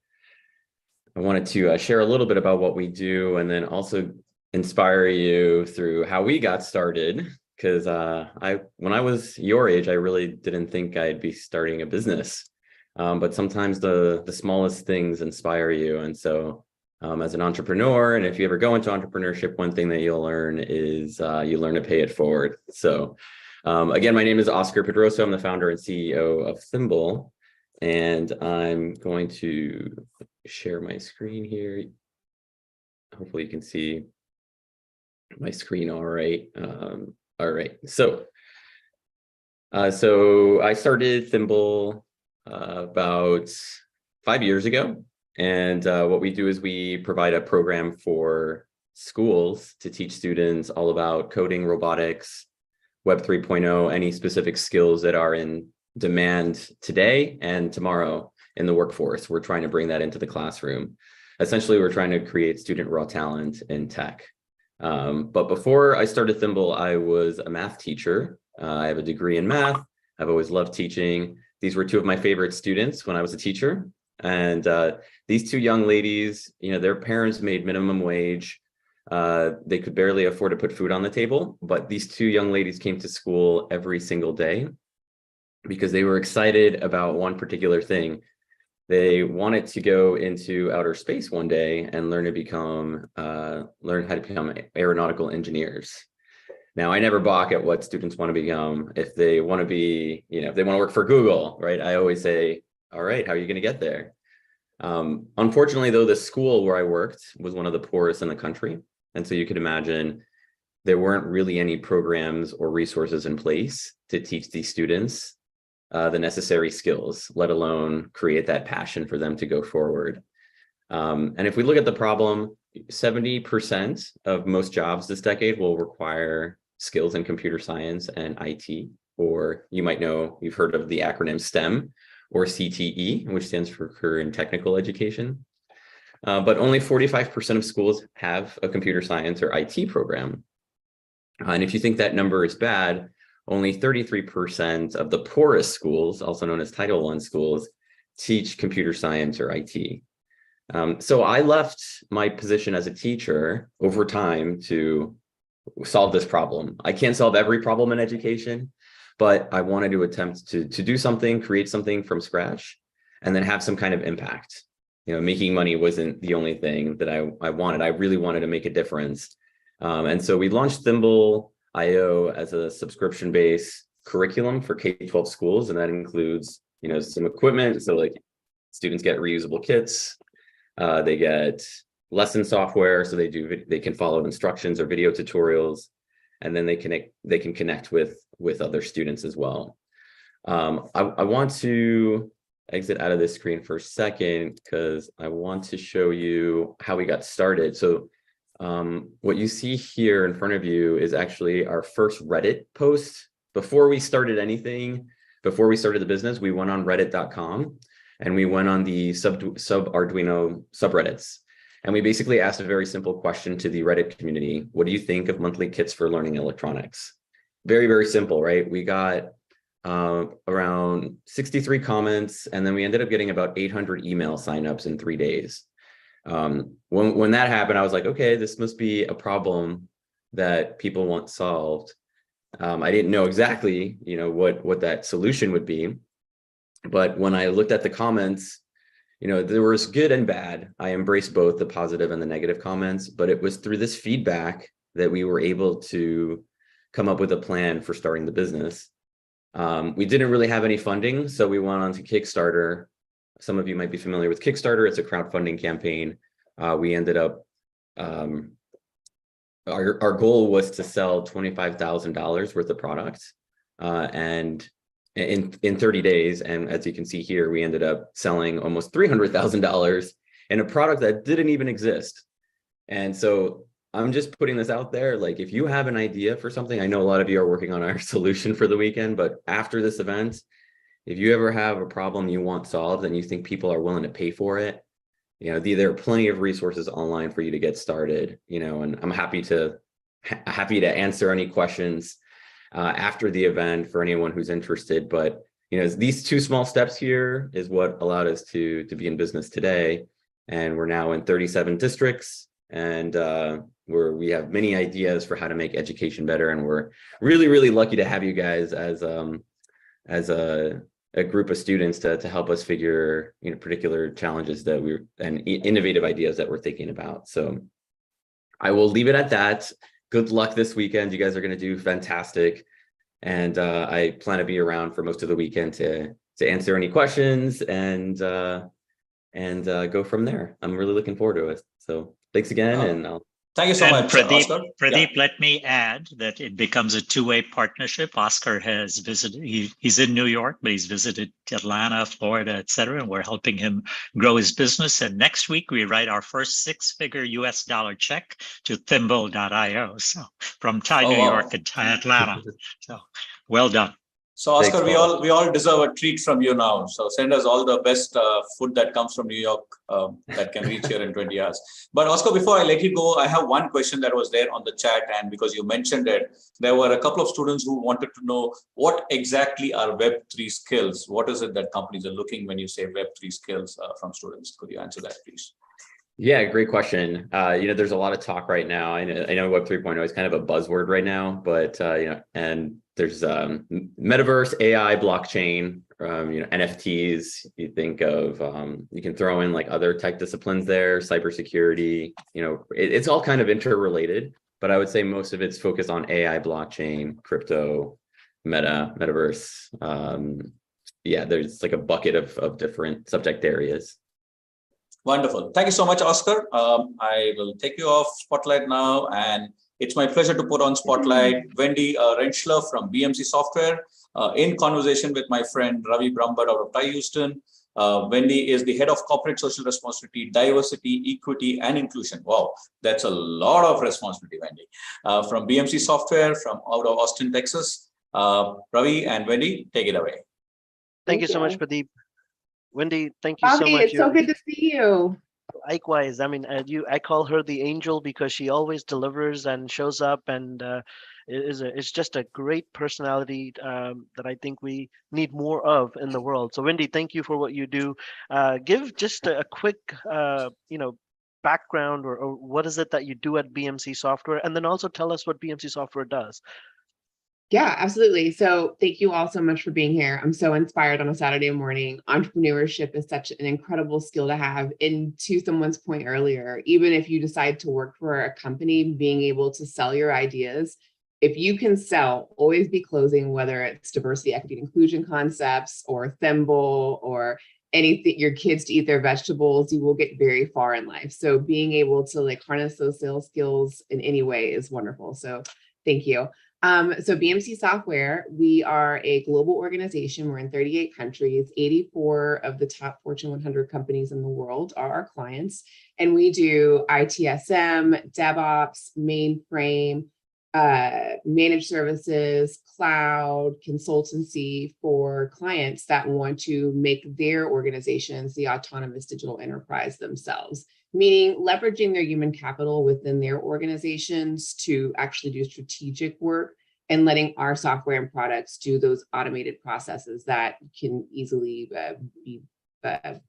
to share a little bit about what we do, and then also inspire you through how we got started. Because when I was your age, I really didn't think I'd be starting a business. But sometimes the smallest things inspire you, and so. As an entrepreneur, and if you ever go into entrepreneurship, one thing that you'll learn is you learn to pay it forward. So again, my name is Oscar Pedroso. I'm the founder and CEO of Thimble, and I'm going to share my screen here. Hopefully you can see my screen all right. All right, so I started Thimble about 5 years ago. And what we do is we provide a program for schools to teach students all about coding, robotics, Web 3.0, any specific skills that are in demand today and tomorrow in the workforce. We're trying to bring that into the classroom. Essentially, we're trying to create student raw talent in tech. But before I started Thimble, I was a math teacher. I have a degree in math. I've always loved teaching. These were two of my favorite students when I was a teacher. And these two young ladies, their parents made minimum wage. They could barely afford to put food on the table, but these two young ladies came to school every single day because they were excited about one particular thing. They wanted to go into outer space one day and learn how to become aeronautical engineers. Now, I never balk at what students want to become. If they want to be, if they want to work for Google, right? I always say, all right, how are you going to get there? Unfortunately, though, the school where I worked was one of the poorest in the country. And so you could imagine there weren't really any programs or resources in place to teach these students the necessary skills, let alone create that passion for them to go forward. And if we look at the problem, 70% of most jobs this decade will require skills in computer science and IT, or you might know, you've heard of the acronym STEM, or CTE, which stands for Career and Technical Education. But only 45% of schools have a computer science or IT program. And if you think that number is bad, only 33% of the poorest schools, also known as Title I schools, teach computer science or IT. So I left my position as a teacher over time to solve this problem. I can't solve every problem in education, but I wanted to attempt to do something, create something from scratch, and then have some kind of impact. Making money wasn't the only thing that I wanted. I really wanted to make a difference. And so we launched Thimble.io as a subscription-based curriculum for K-12 schools, and that includes, some equipment. So like students get reusable kits, they get lesson software, so they can follow instructions or video tutorials, and then they can connect with other students as well. I want to exit out of this screen for a second because I want to show you how we got started. So what you see here in front of you is actually our first Reddit post. Before we started anything, before we started the business, we went on reddit.com and we went on the sub-Arduino subreddits. And we basically asked a very simple question to the Reddit community. What do you think of monthly kits for learning electronics? Very, very simple, right? We got around 63 comments, and then we ended up getting about 800 email signups in 3 days. When that happened, I was like, okay, this must be a problem that people want solved. I didn't know exactly, what that solution would be. But when I looked at the comments, there was good and bad. I embraced both the positive and the negative comments, but it was through this feedback that we were able to come up with a plan for starting the business. We didn't really have any funding, so we went on to Kickstarter. Some of you might be familiar with Kickstarter. It's a crowdfunding campaign. We ended up our goal was to sell $25,000 worth of product, and in 30 days. And as you can see here, we ended up selling almost $300,000 in a product that didn't even exist. And so I'm just putting this out there. Like, if you have an idea for something, I know a lot of you are working on our solution for the weekend, but after this event, if you ever have a problem you want solved and you think people are willing to pay for it, there are plenty of resources online for you to get started, and I'm happy to answer any questions after the event for anyone who's interested. But, these 2 small steps here is what allowed us to be in business today. And we're now in 37 districts, and we have many ideas for how to make education better. And we're really, really lucky to have you guys as a group of students to help us figure, particular challenges and innovative ideas that we're thinking about. So I will leave it at that. Good luck this weekend. You guys are going to do fantastic. And I plan to be around for most of the weekend to answer any questions and go from there. I'm really looking forward to it. So thanks again. And thank you so much, Pradeep. Oscar. Pradeep, let me add that it becomes a two-way partnership. Oscar has visited, he's in New York, but he's visited Atlanta, Florida, et cetera, and we're helping him grow his business. And next week, we write our first 6-figure US dollar check to Thimble.io. So from New York and Atlanta. So well done. So Oscar, Thanks, we all deserve a treat from you now. So send us all the best food that comes from New York that can reach here in 20 hours. But Oscar, before I let you go, I have one question that was there on the chat, and because you mentioned it, there were a couple of students who wanted to know what exactly are Web3 skills. What is it that companies are looking when you say Web3 skills from students? Could you answer that, please? Yeah, great question. There's a lot of talk right now. I know Web 3.0 is kind of a buzzword right now, but and there's metaverse, AI, blockchain, NFTs. You think of you can throw in like other tech disciplines there, cybersecurity. It's all kind of interrelated, but I would say most of it's focused on AI, blockchain, crypto, metaverse. There's like a bucket of different subject areas. Wonderful. Thank you so much, Oscar. I will take you off Spotlight now, and it's my pleasure to put on Spotlight Wendy Rentschler from BMC Software in conversation with my friend Ravi Brambad out of TiE Houston. Wendy is the head of corporate social responsibility, diversity, equity, and inclusion. Wow, that's a lot of responsibility, Wendy. From BMC Software, from out of Austin, Texas. Ravi and Wendy, take it away. Thank you so much, Pradeep. Wendy, thank you so Ravi, much. it's so good to see you. Likewise. I mean, I call her the angel because she always delivers and shows up, and it's just a great personality that I think we need more of in the world. So Wendy, thank you for what you do. Give just a quick, background or what is it that you do at BMC Software, and then also tell us what BMC Software does. Yeah, absolutely. So thank you all so much for being here. I'm so inspired on a Saturday morning. Entrepreneurship is such an incredible skill to have. And to someone's point earlier, even if you decide to work for a company, being able to sell your ideas, if you can sell, always be closing, whether it's diversity, equity, and inclusion concepts or Thimble or anything, your kids to eat their vegetables, you will get very far in life. So being able to harness those sales skills in any way is wonderful. So thank you. So BMC Software, we are a global organization. We're in 38 countries. 84 of the top Fortune 100 companies in the world are our clients. And we do ITSM, DevOps, mainframe, managed services, cloud, consultancy for clients that want to make their organizations the autonomous digital enterprise themselves. Meaning leveraging their human capital within their organizations to actually do strategic work and letting our software and products do those automated processes that can easily be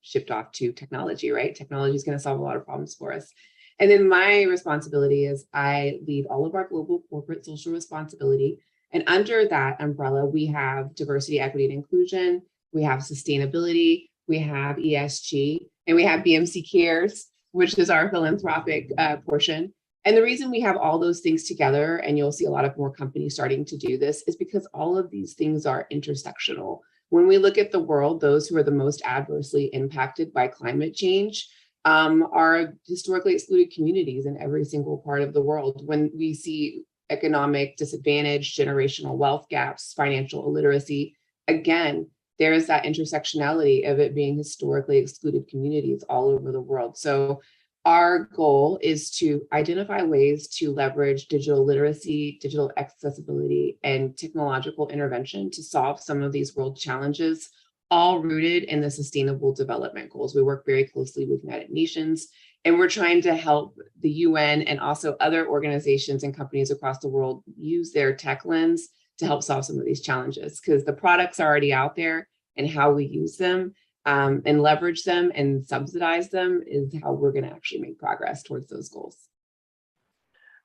shipped off to technology, right? Technology is going to solve a lot of problems for us. And then my responsibility is I lead all of our global corporate social responsibility. And under that umbrella, we have diversity, equity, and inclusion. We have sustainability. We have ESG, and we have BMC Cares, which is our philanthropic portion. And the reason we have all those things together, and you'll see a lot of more companies starting to do this, is because all of these things are intersectional. When we look at the world, those who are the most adversely impacted by climate change, are historically excluded communities in every single part of the world. When we see economic disadvantage, generational wealth gaps, financial illiteracy, again, there is that intersectionality of it being historically excluded communities all over the world. So our goal is to identify ways to leverage digital literacy, digital accessibility, and technological intervention to solve some of these world challenges, all rooted in the Sustainable Development Goals. We work very closely with United Nations, and we're trying to help the UN and also other organizations and companies across the world use their tech lens to help solve some of these challenges, because the products are already out there, and how we use them and leverage them and subsidize them is how we're going to actually make progress towards those goals.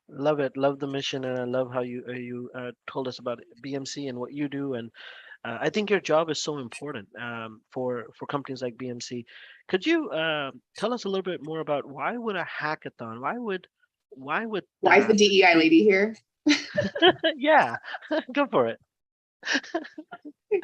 Love it. Love the mission, and I love how you told us about BMC and what you do. And I think your job is so important for companies like BMC. Could you tell us a little bit more about why would a hackathon? Why is the DEI lady here? Yeah, go for it.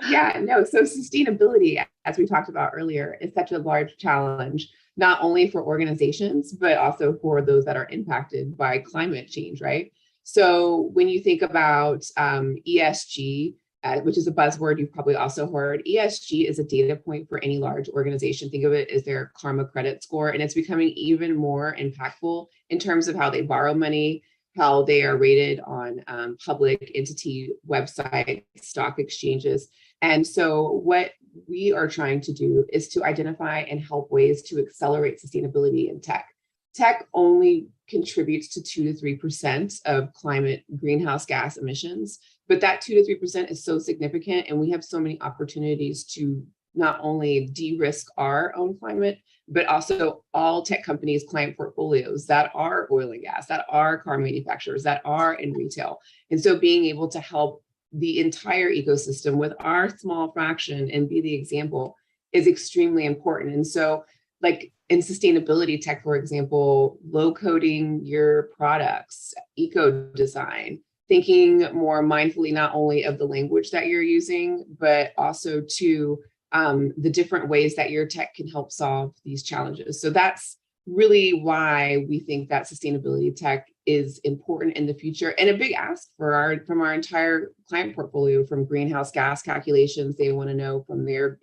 Yeah, no, so sustainability, as we talked about earlier, is such a large challenge, not only for organizations, but also for those that are impacted by climate change, right? So when you think about ESG, which is a buzzword you've probably also heard, ESG is a data point for any large organization. Think of it as their karma credit score, and it's becoming even more impactful in terms of how they borrow money, how they are rated on public entity websites, stock exchanges. And so what we are trying to do is to identify and help ways to accelerate sustainability in tech. Tech only contributes to 2 to 3% of climate greenhouse gas emissions, but that 2 to 3% is so significant, and we have so many opportunities to not only de-risk our own climate, but also all tech companies' client portfolios that are oil and gas, that are car manufacturers, that are in retail. And so being able to help the entire ecosystem with our small fraction and be the example is extremely important. And so like in sustainability tech, for example, low coding your products, eco design, thinking more mindfully, not only of the language that you're using, but also to the different ways that your tech can help solve these challenges. So that's really why we think that sustainability tech is important in the future, and a big ask for from our entire client portfolio, from greenhouse gas calculations they want to know from their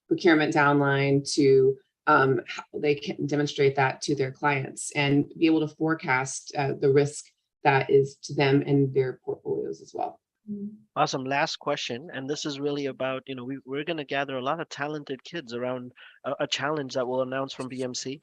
procurement downline to how they can demonstrate that to their clients and be able to forecast the risk that is to them and their portfolios as well. Awesome. Last question, and this is really about, we're going to gather a lot of talented kids around a challenge that we'll announce from BMC.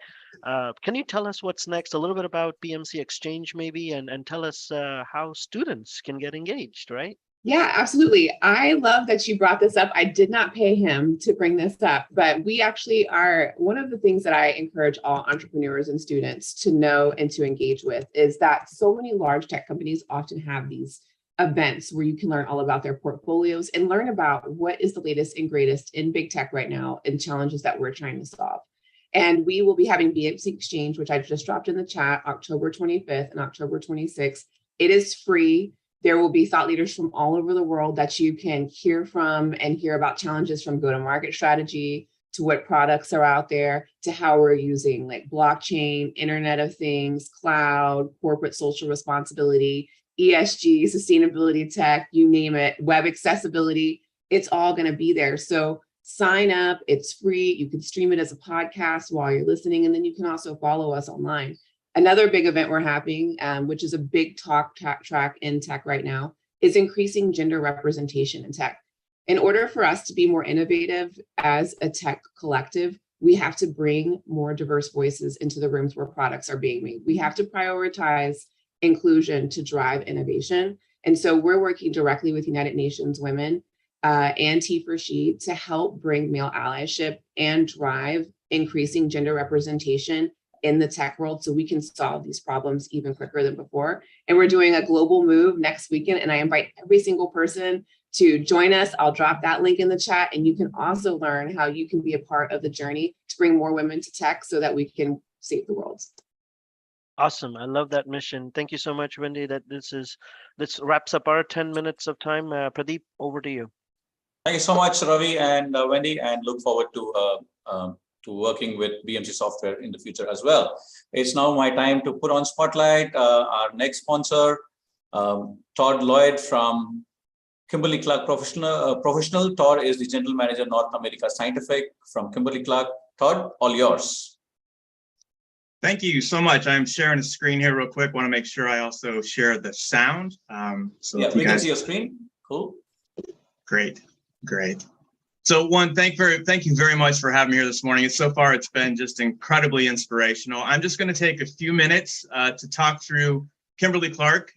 Can you tell us what's next, a little bit about BMC Exchange maybe, and tell us how students can get engaged, right? Yeah, absolutely. I love that you brought this up. I did not pay him to bring this up, but we actually are, one of the things that I encourage all entrepreneurs and students to know and to engage with is that so many large tech companies often have these events where you can learn all about their portfolios and learn about what is the latest and greatest in big tech right now and challenges that we're trying to solve. And we will be having BMC Exchange, which I just dropped in the chat, October 25th and October 26th. It is free. There will be thought leaders from all over the world that you can hear from and hear about challenges from go-to-market strategy to what products are out there to how we're using like blockchain, Internet of Things, cloud, corporate social responsibility, ESG, sustainability tech, you name it, web accessibility, it's all going to be there. So sign up, it's free. You can stream it as a podcast while you're listening, and then you can also follow us online. Another big event we're having, which is a big track in tech right now, is increasing gender representation in tech. In order for us to be more innovative as a tech collective, we have to bring more diverse voices into the rooms where products are being made. We have to prioritize inclusion to drive innovation. And so we're working directly with United Nations Women and T4She to help bring male allyship and drive increasing gender representation in the tech world so we can solve these problems even quicker than before. And we're doing a global move next weekend, and I invite every single person to join us. I'll drop that link in the chat, and you can also learn how you can be a part of the journey to bring more women to tech so that we can save the world. Awesome. I love that mission. Thank you so much, Wendy. This wraps up our 10 minutes of time. Pradeep, over to you. Thank you so much, Ravi and Wendy, and look forward to working with BMC Software in the future as well. It's now my time to put on spotlight our next sponsor, Todd Lloyd from Kimberly-Clark Professional. Todd is the General Manager, North America Scientific from Kimberly-Clark. Todd, all yours. Thank you so much. I'm sharing a screen here real quick. Want to make sure I also share the sound. So yeah, we can see your screen. Cool. Great. So thank you very much for having me here this morning. So far, it's been just incredibly inspirational. I'm just going to take a few minutes to talk through Kimberly-Clark,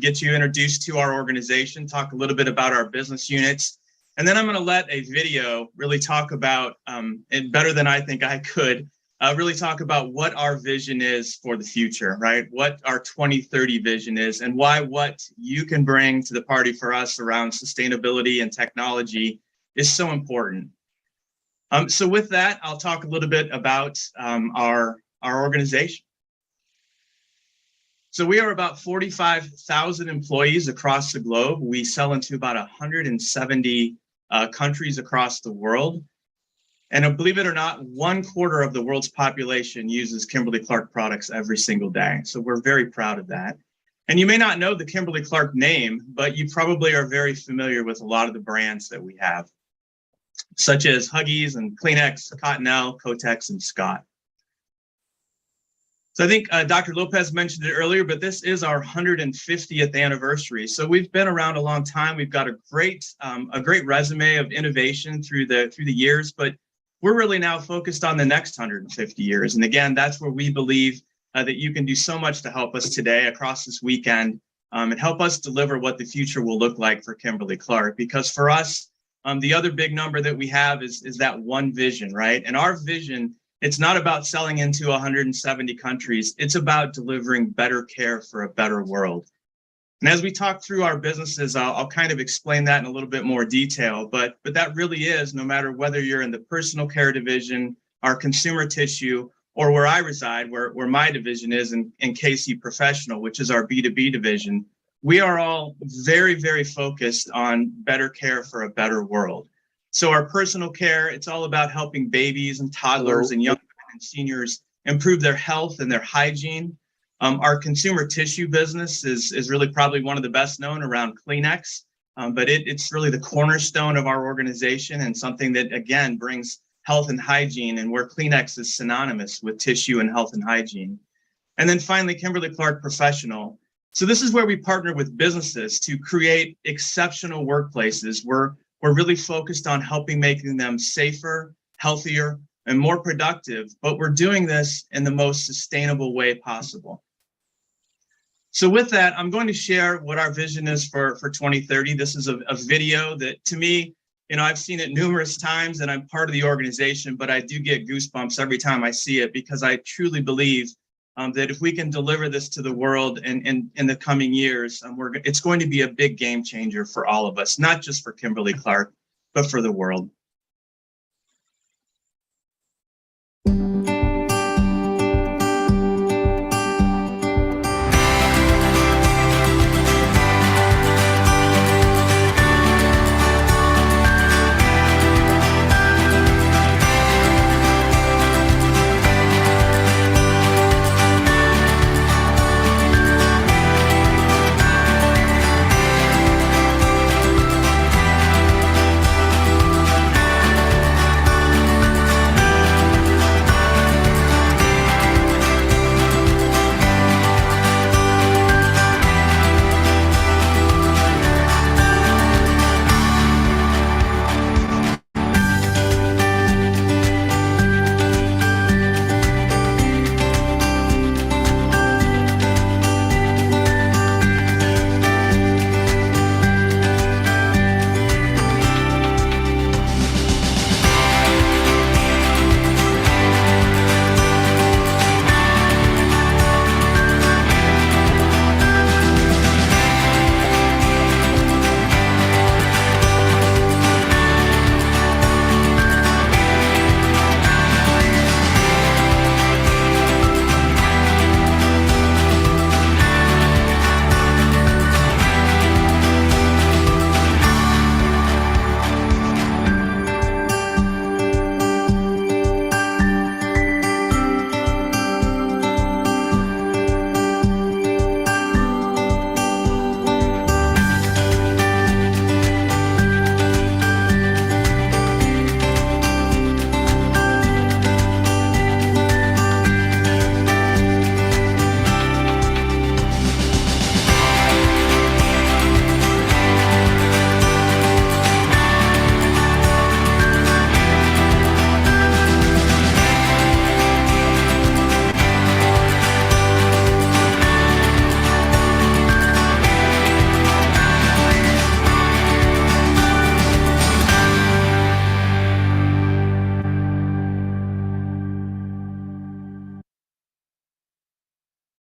get you introduced to our organization, talk a little bit about our business units, and then I'm going to let a video really talk about, and better than I think I could, really talk about what our vision is for the future, right? What our 2030 vision is, and why what you can bring to the party for us around sustainability and technology is so important. So with that, I'll talk a little bit about our organization. So we are about 45,000 employees across the globe. We sell into about 170 countries across the world. And believe it or not, 1/4 of the world's population uses Kimberly-Clark products every single day. So we're very proud of that. And you may not know the Kimberly-Clark name, but you probably are very familiar with a lot of the brands that we have, such as Huggies and Kleenex, Cottonelle, Kotex, and Scott. So I think Dr. Lopez mentioned it earlier, but this is our 150th anniversary. So we've been around a long time. We've got a great resume of innovation through the years, but we're really now focused on the next 150 years. And again, that's where we believe that you can do so much to help us today across this weekend and help us deliver what the future will look like for Kimberly-Clark. Because for us, the other big number that we have is that one vision, right? And our vision, it's not about selling into 170 countries. It's about delivering better care for a better world. And as we talk through our businesses, I'll kind of explain that in a little bit more detail, but that really is, no matter whether you're in the personal care division, our consumer tissue, or where I reside, where my division is in KC Professional, which is our B2B division, we are all very, very focused on better care for a better world. So our personal care, it's all about helping babies and toddlers and young women and seniors improve their health and their hygiene. Our consumer tissue business is really probably one of the best known around Kleenex, but it's really the cornerstone of our organization and something that, again, brings health and hygiene, and where Kleenex is synonymous with tissue and health and hygiene. And then finally, Kimberly-Clark Professional. So this is where we partner with businesses to create exceptional workplaces. We're really focused on helping making them safer, healthier, and more productive, but we're doing this in the most sustainable way possible. So with that, I'm going to share what our vision is for 2030. This is a video that, to me, I've seen it numerous times and I'm part of the organization, but I do get goosebumps every time I see it, because I truly believe that if we can deliver this to the world in the coming years, it's going to be a big game changer for all of us, not just for Kimberly-Clark, but for the world.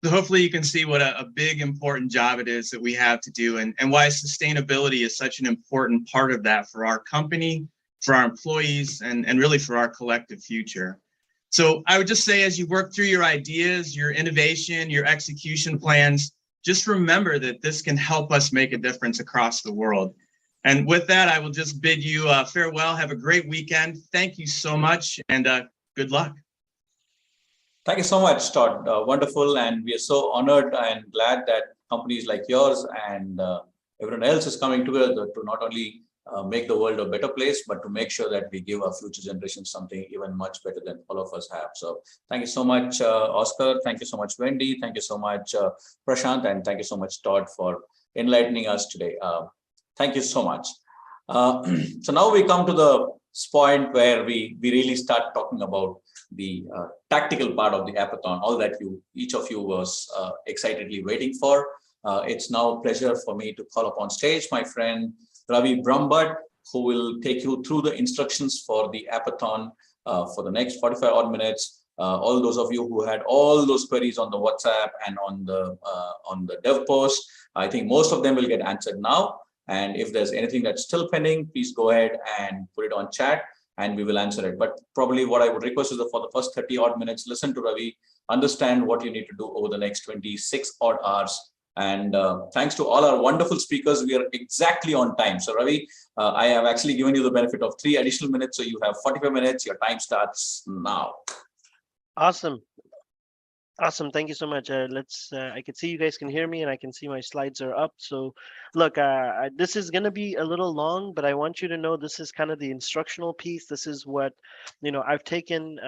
So hopefully you can see what a big important job it is that we have to do, and why sustainability is such an important part of that for our company, for our employees, and really for our collective future. So I would just say, as you work through your ideas, your innovation, your execution plans, just remember that this can help us make a difference across the world. And with that, I will just bid you farewell. Have a great weekend. Thank you so much, and good luck. Thank you so much, Todd. Wonderful. And we are so honored and glad that companies like yours and everyone else is coming together to not only make the world a better place, but to make sure that we give our future generations something even much better than all of us have. So thank you so much, Oscar. Thank you so much, Wendy. Thank you so much, Prashant. And thank you so much, Todd, for enlightening us today. Thank you so much. So now we come to the point where we really start talking about the tactical part of the Appathon, all that each of you was excitedly waiting for. It's now a pleasure for me to call upon stage my friend Ravi Brahmbhatt, who will take you through the instructions for the Appathon for the next 45 odd minutes. All those of you who had all those queries on the WhatsApp and on the dev post, I think most of them will get answered now. And if there's anything that's still pending, please go ahead and put it on chat, and we will answer it. But probably what I would request is that for the first 30 odd minutes, listen to Ravi, understand what you need to do over the next 26 odd hours. And thanks to all our wonderful speakers, we are exactly on time. So Ravi, I have actually given you the benefit of 3 additional minutes. So you have 45 minutes. Your time starts now. Awesome. Awesome. Thank you so much. I can see you guys can hear me, and I can see my slides are up. So look, this is going to be a little long, but I want you to know this is kind of the instructional piece. This is what, I've taken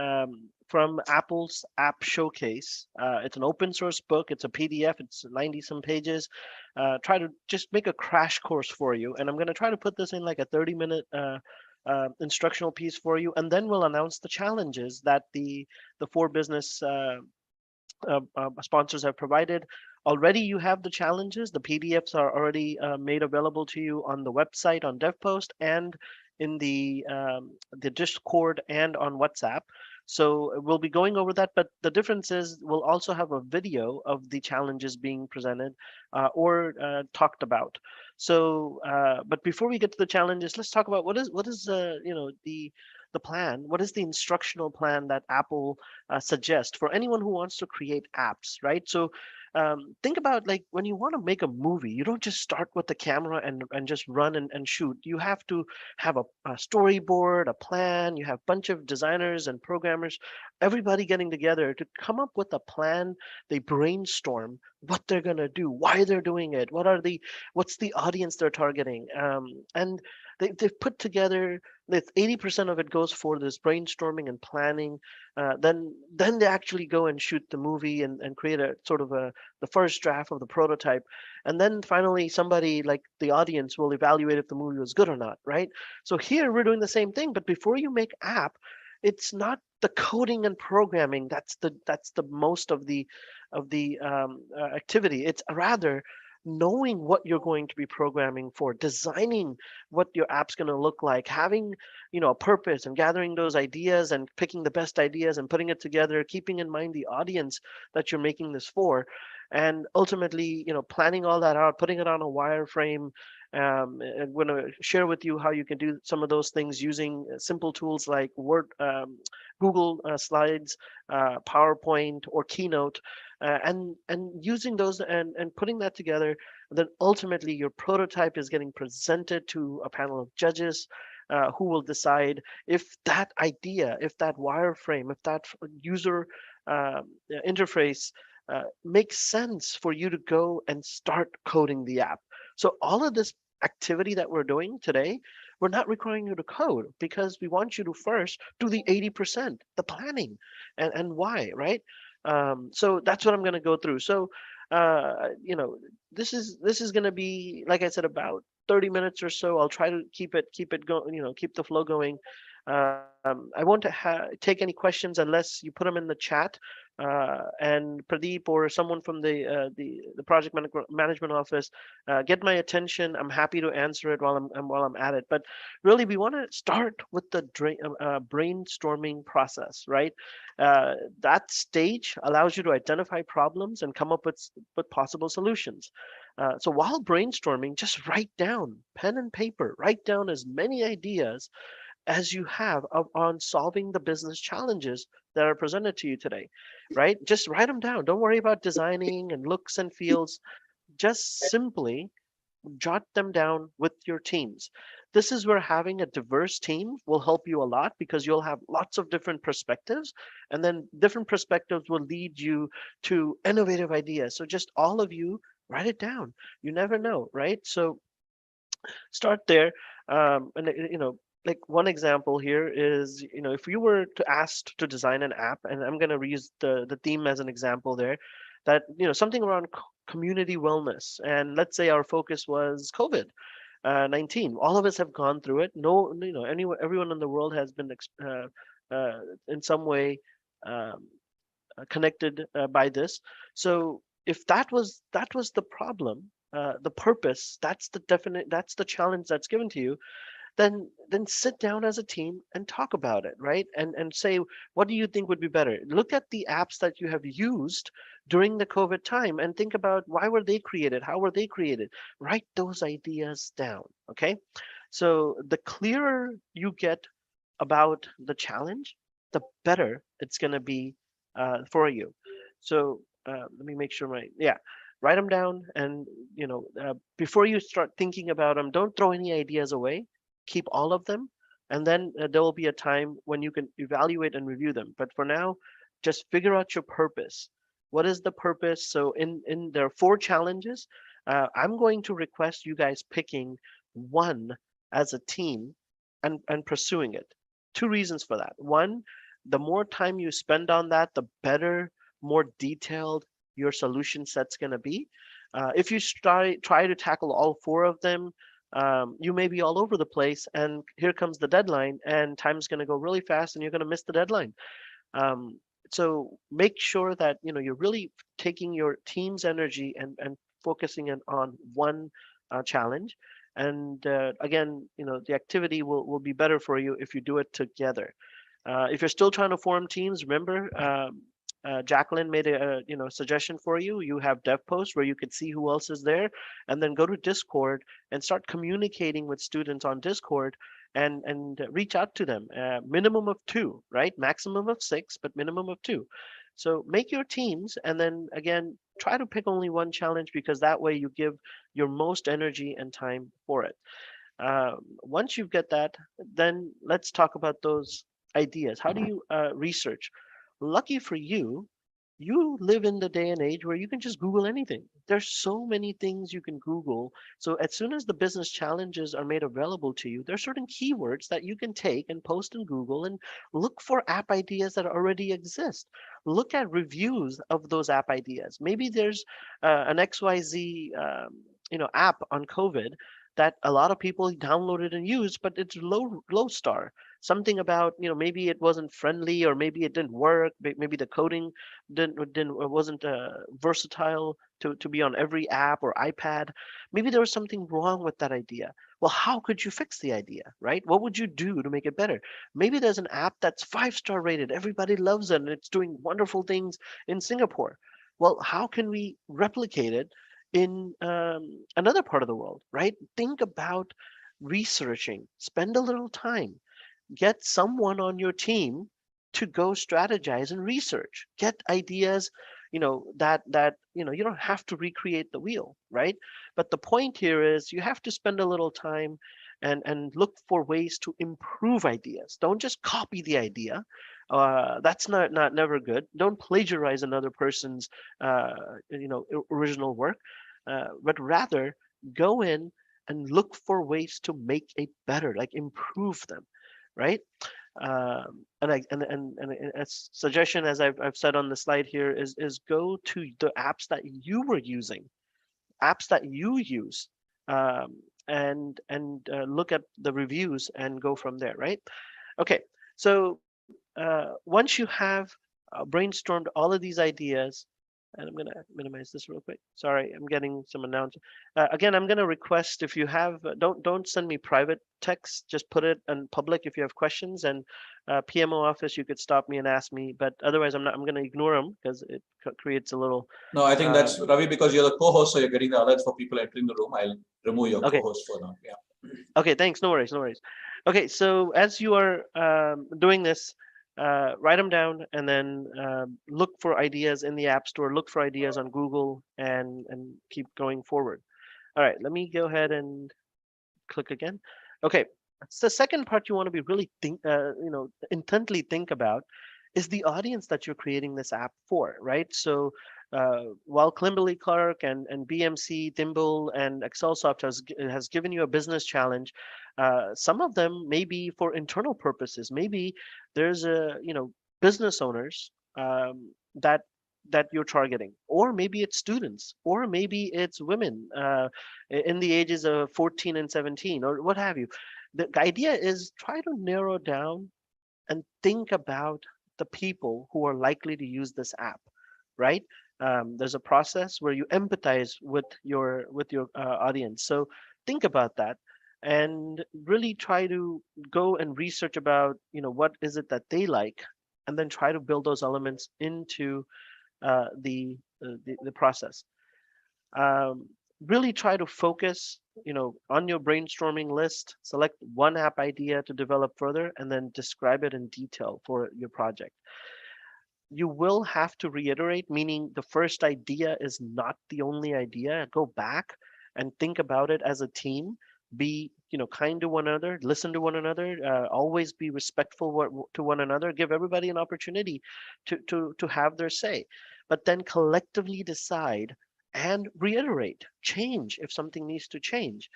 from Apple's App Showcase. It's an open source book. It's a PDF. It's 90 some pages. Try to just make a crash course for you. And I'm going to try to put this in like a 30-minute instructional piece for you. And then we'll announce the challenges that the 4 business sponsors have provided. Already you have the challenges. The PDFs are already made available to you on the website, on DevPost, and in the Discord and on WhatsApp. So we'll be going over that, but the difference is we'll also have a video of the challenges being presented or talked about. So, but before we get to the challenges, let's talk about what is the plan. What is the instructional plan that Apple suggests for anyone who wants to create apps, right? So think about, like, when you want to make a movie, you don't just start with the camera and just run and shoot. You have to have a storyboard, a plan. You have a bunch of designers and programmers, everybody getting together to come up with a plan. They brainstorm what they're going to do, why they're doing it, what's the audience they're targeting. And they've put together, 80% of it goes for this brainstorming and planning. Then they actually go and shoot the movie and create a sort of the first draft of the prototype. And then finally, somebody like the audience will evaluate if the movie was good or not, right? So here we're doing the same thing, but before you make app, it's not the coding and programming that's the most of the activity. It's rather knowing what you're going to be programming for, designing what your app's going to look like, having a purpose and gathering those ideas and picking the best ideas and putting it together, keeping in mind the audience that you're making this for, and ultimately planning all that out, putting it on a wireframe. I'm going to share with you how you can do some of those things using simple tools like Google Slides, PowerPoint, or Keynote, and using those and putting that together. And then ultimately your prototype is getting presented to a panel of judges who will decide if that idea, if that wireframe, if that user interface makes sense for you to go and start coding the app. So all of this activity that we're doing today, we're not requiring you to code, because we want you to first do the 80%, the planning, and why, right? So that's what I'm going to go through. So, this is going to be, like I said, about 30 minutes or so. I'll try to keep it going, keep the flow going. I won't take any questions unless you put them in the chat. And Pradeep or someone from the project management office get my attention. I'm happy to answer it while I'm at it. But really, we want to start with the brainstorming process, right? That stage allows you to identify problems and come up with possible solutions. So while brainstorming, just write down, pen and paper, write down as many ideas as you have on solving the business challenges that are presented to you today, right? Just write them down. Don't worry about designing and looks and feels. Just simply jot them down with your teams. This is where having a diverse team will help you a lot, because you'll have lots of different perspectives, and then different perspectives will lead you to innovative ideas. So just all of you write it down. You never know, right? So start there. Like one example here is, if you were asked to design an app, and I'm going to reuse the theme as an example there, that, something around community wellness. And let's say our focus was COVID-19. All of us have gone through it. Everyone in the world has been in some way connected by this. So if that was the problem, the purpose, that's the challenge that's given to you, then sit down as a team and talk about it, right? And say, what do you think would be better? Look at the apps that you have used during the COVID time and think about, why were they created? How were they created? Write those ideas down, okay? So the clearer you get about the challenge, the better it's going to be for you. So let me make sure write them down, and before you start thinking about them, don't throw any ideas away. Keep all of them, and then there will be a time when you can evaluate and review them. But for now, just figure out your purpose. What is the purpose? So in there are 4 challenges. I'm going to request you guys picking one as a team and pursuing it. 2 reasons for that. One, the more time you spend on that, the better, more detailed your solution set's going to be. If you try to tackle all 4 of them, you may be all over the place, and here comes the deadline, and time's going to go really fast, and you're going to miss the deadline. So make sure that you're really taking your team's energy and focusing on one challenge. And again, the activity will be better for you if you do it together. If you're still trying to form teams, remember, Jacqueline made a suggestion for you. You have DevPost where you could see who else is there, and then go to Discord and start communicating with students on Discord and reach out to them. Minimum of 2, right? Maximum of 6, but minimum of 2. So make your teams, and then again, try to pick only one challenge, because that way you give your most energy and time for it. Once you get that, then let's talk about those ideas. How do you research? Lucky for you, you live in the day and age where you can just Google anything. There's so many things you can Google. So as soon as the business challenges are made available to you, there's certain keywords that you can take and post in Google and look for app ideas that already exist. Look at reviews of those app ideas. Maybe there's an XYZ app on COVID that a lot of people downloaded and used, but it's low star. Something about, maybe it wasn't friendly, or maybe it didn't work. Maybe the coding wasn't versatile to be on every app or iPad. Maybe there was something wrong with that idea. Well, how could you fix the idea, right? What would you do to make it better? Maybe there's an app that's 5-star rated. Everybody loves it, and it's doing wonderful things in Singapore. Well, how can we replicate it in another part of the world, right? Think about researching. Spend a little time. Get someone on your team to go strategize and research. Get ideas, that you don't have to recreate the wheel, right? But the point here is you have to spend a little time and look for ways to improve ideas. Don't just copy the idea. That's never good. Don't plagiarize another person's original work, but rather go in and look for ways to make it better, like improve them, right? And a suggestion, as I've said on the slide here, is go to the apps that you were using, apps that you use, and look at the reviews and go from there, right? Okay, so once you have brainstormed all of these ideas, and I'm going to minimize this real quick. Sorry, I'm getting some announcements. Again, I'm going to request if you have, don't send me private text, just put it in public if you have questions, and PMO office, you could stop me and ask me, but otherwise I'm going to ignore them because it creates a little. No, I think that's Ravi, because you're the co-host, so you're getting the alerts for people entering the room. I'll remove your co-host for now. Yeah. Okay, thanks. No worries, no worries. Okay, so as you are doing this, write them down and then look for ideas in the App Store, look for ideas on Google, and keep going forward. All right, let me go ahead and click again. Okay, so the second part you want to be really intently think about is the audience that you're creating this app for, right? So while Kimberly-Clark and BMC, Thimble, and ExcelSoft has given you a business challenge, some of them may be for internal purposes. Maybe there's business owners that you're targeting, or maybe it's students, or maybe it's women in the ages of 14 and 17, or what have you. The idea is try to narrow down and think about the people who are likely to use this app, right? There's a process where you empathize with your audience. So think about that and really try to go and research about, what is it that they like, and then try to build those elements into the process. Really try to focus, on your brainstorming list, select one app idea to develop further, and then describe it in detail for your project. You will have to reiterate, meaning the first idea is not the only idea. Go back and think about it as a team. Be, kind to one another, listen to one another, always be respectful to one another, give everybody an opportunity to have their say, but then collectively decide and reiterate, change if something needs to change.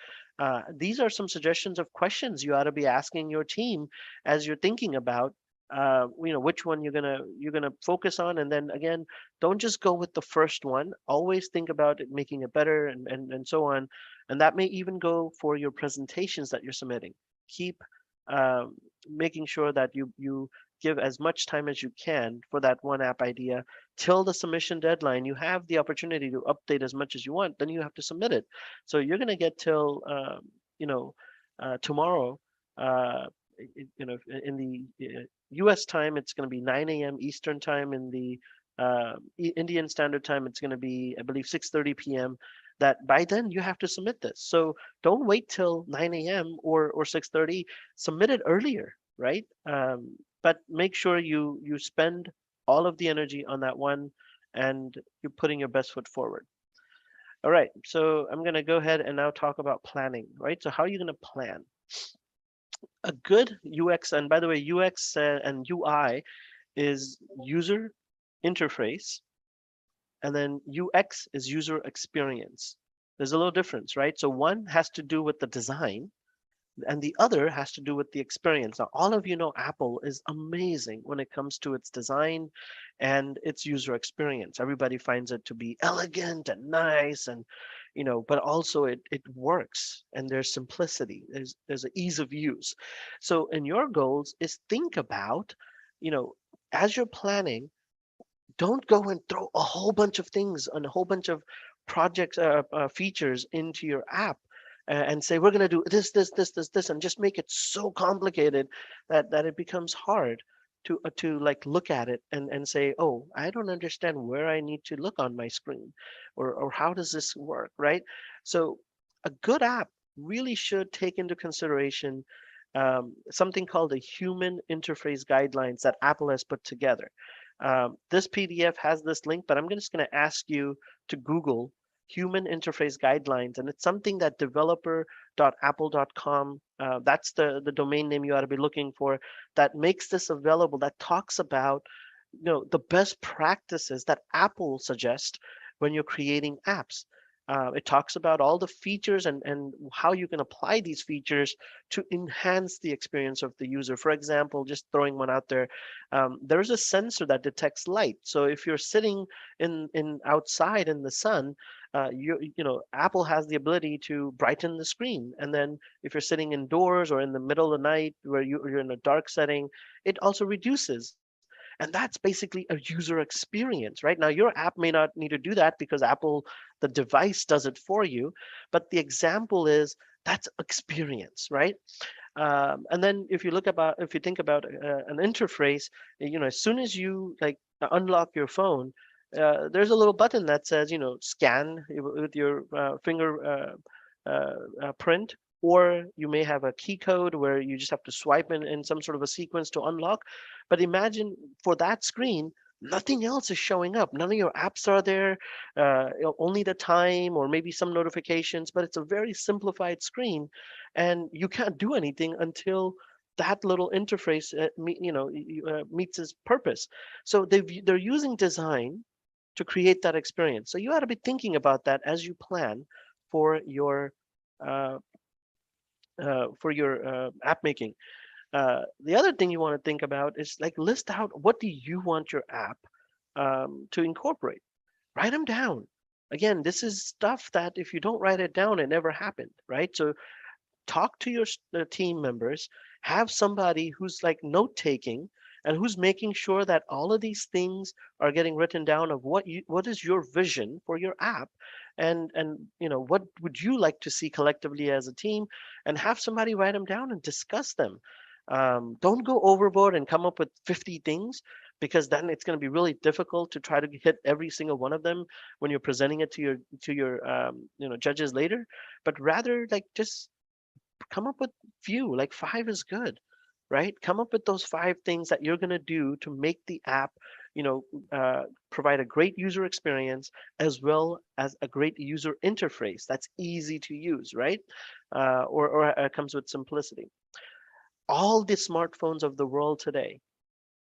These are some suggestions of questions you ought to be asking your team as you're thinking about which one you're gonna focus on. And then again, don't just go with the first one. Always think about it, making it better, and so on. And that may even go for your presentations that you're submitting. Keep making sure that you give as much time as you can for that one app idea till the submission deadline. You have the opportunity to update as much as you want, then you have to submit it. So you're going to get till tomorrow. In the US time, it's going to be 9 a.m. Eastern time. In the Indian Standard Time, it's going to be, I believe, 6:30 p.m. That by then you have to submit this. So don't wait till 9 a.m. or 6:30. Submit it earlier, right? But make sure you spend all of the energy on that one, and you're putting your best foot forward. All right, so I'm going to go ahead and now talk about planning, right? So how are you going to plan? A good UX, and by the way, UX and UI is user interface, and then UX is user experience. There's a little difference, right? So one has to do with the design, and the other has to do with the experience. Now, all of you know Apple is amazing when it comes to its design and its user experience. Everybody finds it to be elegant and nice, and but also it works, and there's simplicity. There's an ease of use. So in your goals is think about, as you're planning, don't go and throw a whole bunch of things and a whole bunch of projects, features into your app and say, we're going to do this, and just make it so complicated that it becomes hard to like look at it and say, oh, I don't understand where I need to look on my screen, or how does this work, right? So a good app really should take into consideration something called the Human Interface Guidelines that Apple has put together. This PDF has this link, but I'm just going to ask you to Google Human Interface Guidelines, and it's something that developer.apple.com, that's the domain name you ought to be looking for, that makes this available, that talks about the best practices that Apple suggests when you're creating apps. It talks about all the features and how you can apply these features to enhance the experience of the user. For example, just throwing one out there, there's a sensor that detects light. So if you're sitting in outside in the sun, Apple has the ability to brighten the screen. And then if you're sitting indoors or in the middle of the night where you're in a dark setting, it also reduces. And that's basically a user experience, right? Now, your app may not need to do that because Apple, the device, does it for you. But the example is that's experience, right? And then if you think about an interface, as soon as you unlock your phone, there's a little button that says, scan with your finger print, or you may have a key code where you just have to swipe in some sort of a sequence to unlock. But imagine for that screen, nothing else is showing up. None of your apps are there, only the time or maybe some notifications, but it's a very simplified screen and you can't do anything until that little interface meets its purpose. So they're using design to create that experience. So you ought to be thinking about that as you plan for your app making. The other thing you want to think about is list out what do you want your app to incorporate. Write them down. Again, this is stuff that if you don't write it down, it never happened, right? So talk to your team members, have somebody who's note taking and who's making sure that all of these things are getting written down of what is your vision for your app, and what would you like to see collectively as a team, and have somebody write them down and discuss them. Don't go overboard and come up with 50 things, because then it's going to be really difficult to try to hit every single one of them when you're presenting it to your judges later. But rather just come up with few, 5 is good, right? Come up with those 5 things that you're going to do to make the app provide a great user experience as well as a great user interface that's easy to use, right? Or comes with simplicity. All the smartphones of the world today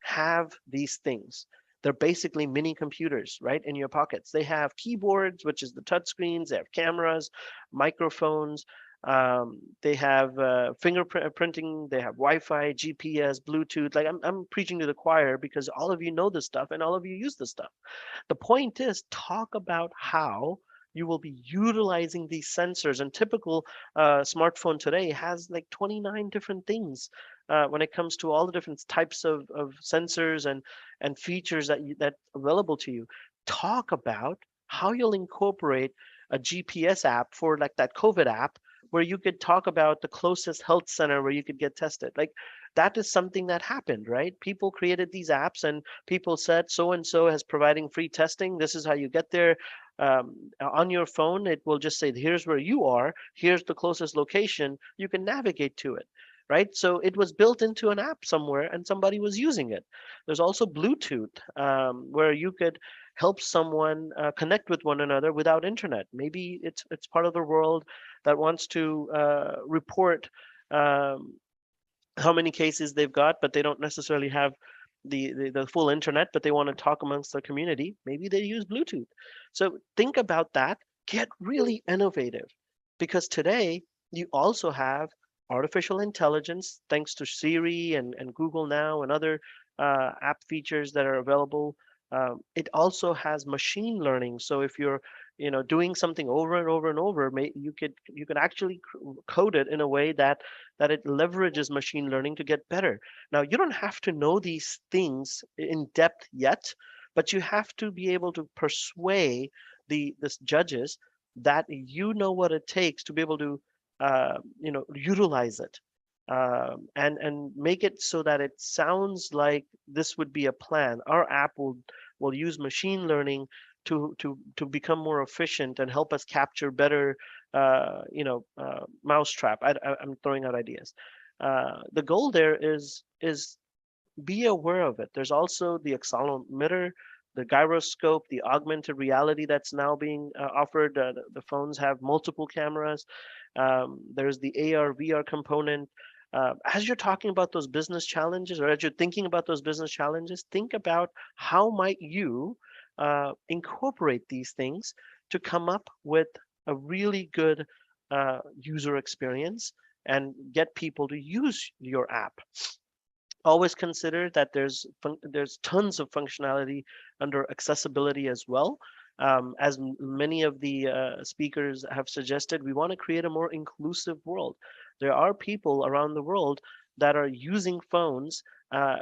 have these things. They're basically mini computers, right, in your pockets. They have keyboards, which is the touch screens. They have cameras, microphones. They have fingerprinting. They have Wi-Fi, GPS, Bluetooth. I'm preaching to the choir because all of you know this stuff and all of you use this stuff. The point is, talk about how you will be utilizing these sensors. And typical smartphone today has 29 different things when it comes to all the different types of sensors and features that available to you. Talk about how you'll incorporate a GPS app for that COVID app, where you could talk about the closest health center where you could get tested. That is something that happened, right? People created these apps and people said, so-and-so is providing free testing. This is how you get there. On your phone, it will just say, here's where you are. Here's the closest location. You can navigate to it, right? So it was built into an app somewhere and somebody was using it. There's also Bluetooth, where you could help someone connect with one another without internet. Maybe it's part of the world that wants to report how many cases they've got, but they don't necessarily have the full internet, but they want to talk amongst their community. Maybe they use Bluetooth. So think about that. Get really innovative, because today you also have artificial intelligence, thanks to Siri and Google Now and other app features that are available. It also has machine learning. So if you're doing something over and over and over, you could actually code it in a way that it leverages machine learning to get better. Now, you don't have to know these things in depth yet, but you have to be able to persuade the judges that you know what it takes to be able to utilize it, and make it so that it sounds like this would be a plan. Our app will use machine learning to become more efficient and help us capture better mousetrap. I'm throwing out ideas. The goal there is be aware of it. There's also the accelerometer, the gyroscope, the augmented reality that's now being offered. The phones have multiple cameras. There's the AR, VR component. As you're talking about those business challenges, or as you're thinking about those business challenges, think about how might you incorporate these things to come up with a really good user experience and get people to use your app. Always consider that there's tons of functionality under accessibility as well. As many of the speakers have suggested, we want to create a more inclusive world. There are people around the world that are using phones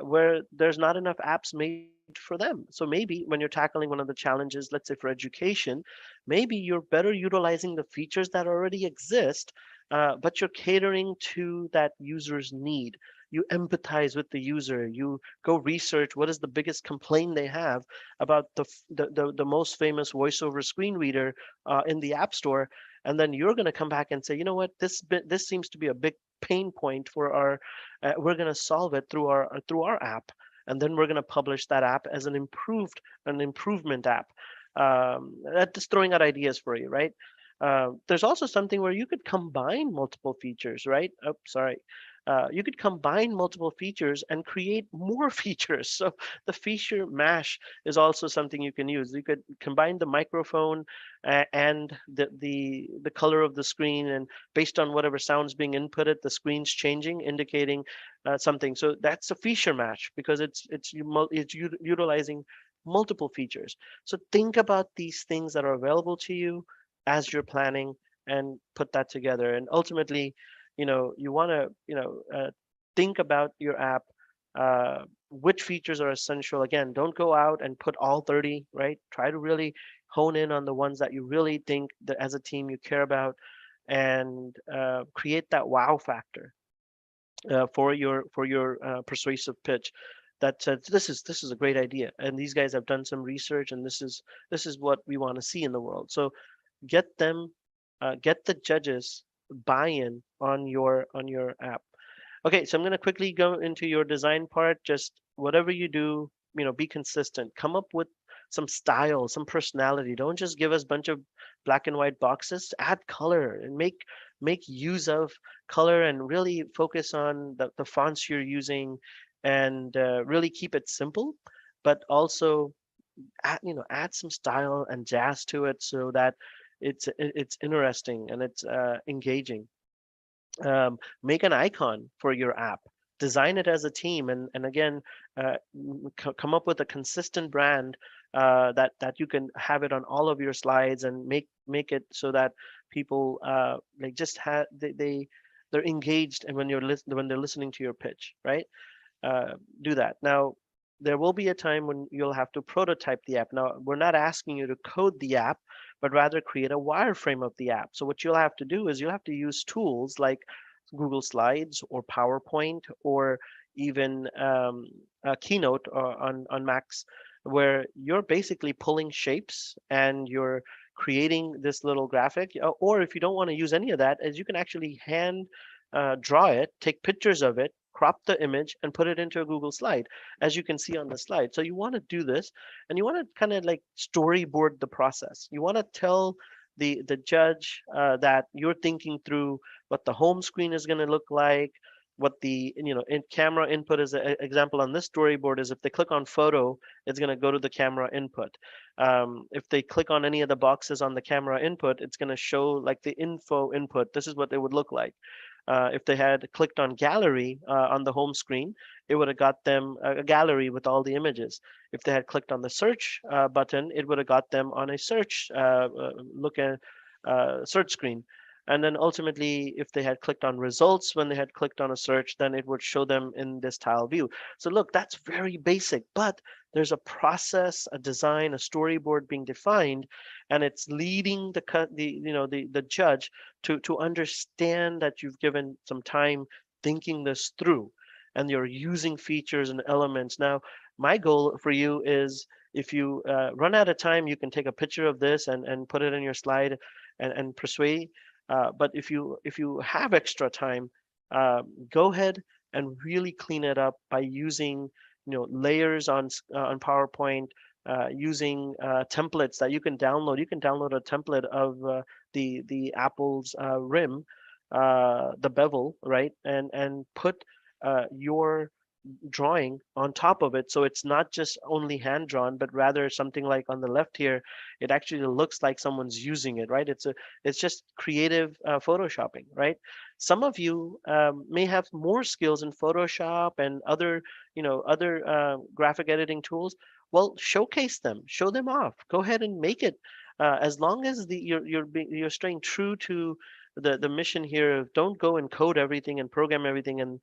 where there's not enough apps made for them. So maybe when you're tackling one of the challenges, let's say for education, maybe you're better utilizing the features that already exist, but you're catering to that user's need. You empathize with the user. You go research what is the biggest complaint they have about the most famous voiceover screen reader in the App Store, and then you're going to come back and say, you know what, this seems to be a big pain point for our. We're going to solve it through our app, and then we're going to publish that app as an improvement app. That's just throwing out ideas for you, right? There's also something where you could combine multiple features, right? Oh, sorry. You could combine multiple features and create more features. So the feature mash is also something you can use. You could combine the microphone and the color of the screen, and based on whatever sounds being inputted, the screen's changing, indicating something. So that's a feature match because it's utilizing multiple features. So think about these things that are available to you as you're planning and put that together. And ultimately, you want to, think about your app, which features are essential. Again, don't go out and put all 30, right? Try to really hone in on the ones that you really think that as a team you care about, and create that wow factor for your persuasive pitch that says this is a great idea, and these guys have done some research, and this is what we want to see in the world. So get the judges buy-in on your app. Okay, so I'm going to quickly go into your design part. Just whatever you do, be consistent. Come up with some style, some personality. Don't just give us a bunch of black and white boxes. Add color and make use of color, and really focus on the fonts you're using, and really keep it simple, but also add some style and jazz to it so that it's interesting and it's engaging. Make an icon for your app. Design it as a team, and again, come up with a consistent brand that you can have it on all of your slides, and make it so that people they're engaged, and when they're listening to your pitch, right? Do that. Now, there will be a time when you'll have to prototype the app. Now, we're not asking you to code the app, but rather create a wireframe of the app. So what you'll have to do is you'll have to use tools like Google Slides or PowerPoint, or even Keynote on Macs, where you're basically pulling shapes and you're creating this little graphic. Or if you don't want to use any of that, as you can actually hand draw it, take pictures of it, crop the image, and put it into a Google slide, as you can see on the slide. So you want to do this, and you want to kind of like storyboard the process. You want to tell the judge that you're thinking through what the home screen is going to look like, what the camera input is. An example on this storyboard is if they click on photo, it's going to go to the camera input. If they click on any of the boxes on the camera input, it's going to show like the info input. This is what they would look like. If they had clicked on gallery on the home screen, it would have got them a gallery with all the images. If they had clicked on the search button, it would have got them on a search search screen. And then ultimately, if they had clicked on results when they had clicked on a search, then it would show them in this tile view. So look, that's very basic, but there's a process, a design, a storyboard being defined, and it's leading the judge to understand that you've given some time thinking this through, and you're using features and elements. Now, my goal for you is, if you run out of time, you can take a picture of this and put it in your slide and persuade. But if you have extra time, go ahead and really clean it up by using layers on PowerPoint, using templates that you can download. You can download a template of the Apple's rim, the bevel, right, and put your drawing on top of it. So it's not just only hand drawn, but rather something like on the left here, it actually looks like someone's using it, right? It's just creative photoshopping, right? Some of you may have more skills in Photoshop and other, other graphic editing tools. Well, showcase them, show them off. Go ahead and make it. As long as you're staying true to the mission here of don't go and code everything and program everything. And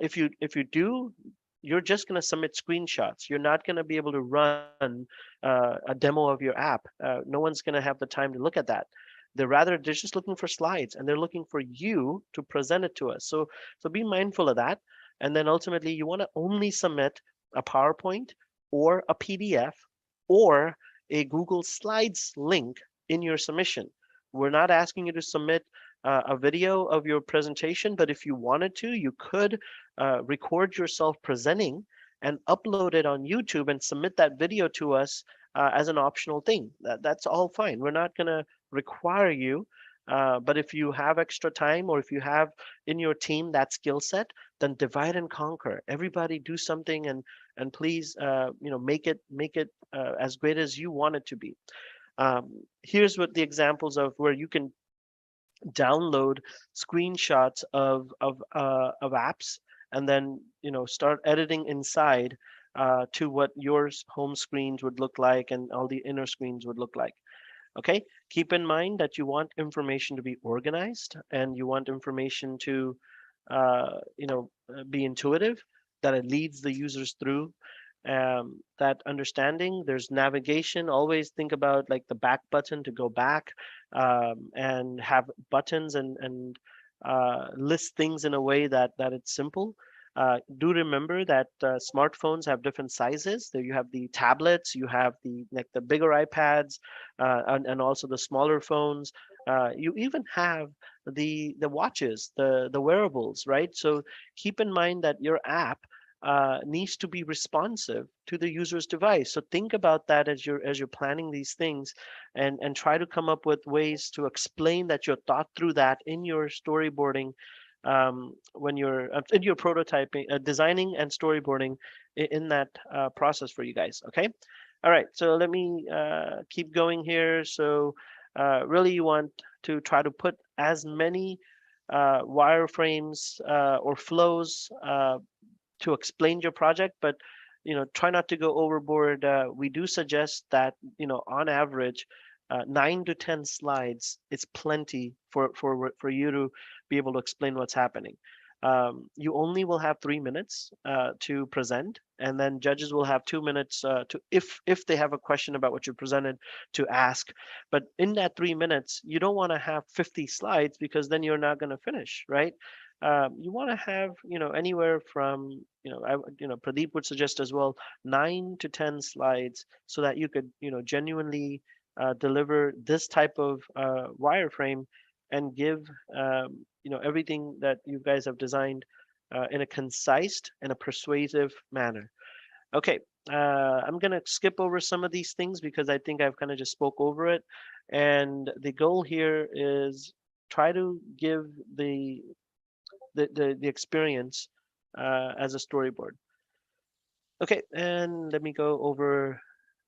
if you do, you're just going to submit screenshots. You're not going to be able to run a demo of your app. No one's going to have the time to look at that. They're just looking for slides, and they're looking for you to present it to us. So be mindful of that. And then ultimately, you want to only submit a PowerPoint or a PDF or a Google Slides link in your submission. We're not asking you to submit a video of your presentation, but if you wanted to, you could record yourself presenting and upload it on YouTube and submit that video to us as an optional thing. That's all fine. We're not going to require you, but if you have extra time, or if you have in your team that skill set, then divide and conquer. Everybody do something, and please, make it as great as you want it to be. Here's what the examples of where you can download screenshots of apps, and then start editing inside to what your home screens would look like and all the inner screens would look like. Okay, keep in mind that you want information to be organized, and you want information to be intuitive, that it leads the users through that understanding. There's navigation. Always think about like the back button to go back, and have buttons and list things in a way that it's simple. Do remember that smartphones have different sizes. There you have the tablets, you have the bigger iPads, and also the smaller phones. You even have the watches, the wearables, right? So keep in mind that your app needs to be responsive to the user's device. So think about that as you're planning these things, and try to come up with ways to explain that you thought through that in your storyboarding, when you're in your prototyping, designing and storyboarding in that process for you guys. Okay. All right. So let me keep going here. So really you want to try to put as many wireframes or flows to explain your project, but try not to go overboard. We do suggest that on average 9 to 10 slides is plenty for you to be able to explain what's happening. You only will have 3 minutes to present, and then judges will have 2 minutes to, if they have a question about what you presented, to ask. But in that 3 minutes, you don't want to have 50 slides, because then you're not going to finish, right? You want to have anywhere from Pradeep would suggest as well 9 to 10 slides, so that you could genuinely deliver this type of wireframe and give everything that you guys have designed in a concise and a persuasive manner. Okay, I'm gonna skip over some of these things because I think I've kind of just spoke over it, and the goal here is try to give the experience as a storyboard. Okay, and let me go over.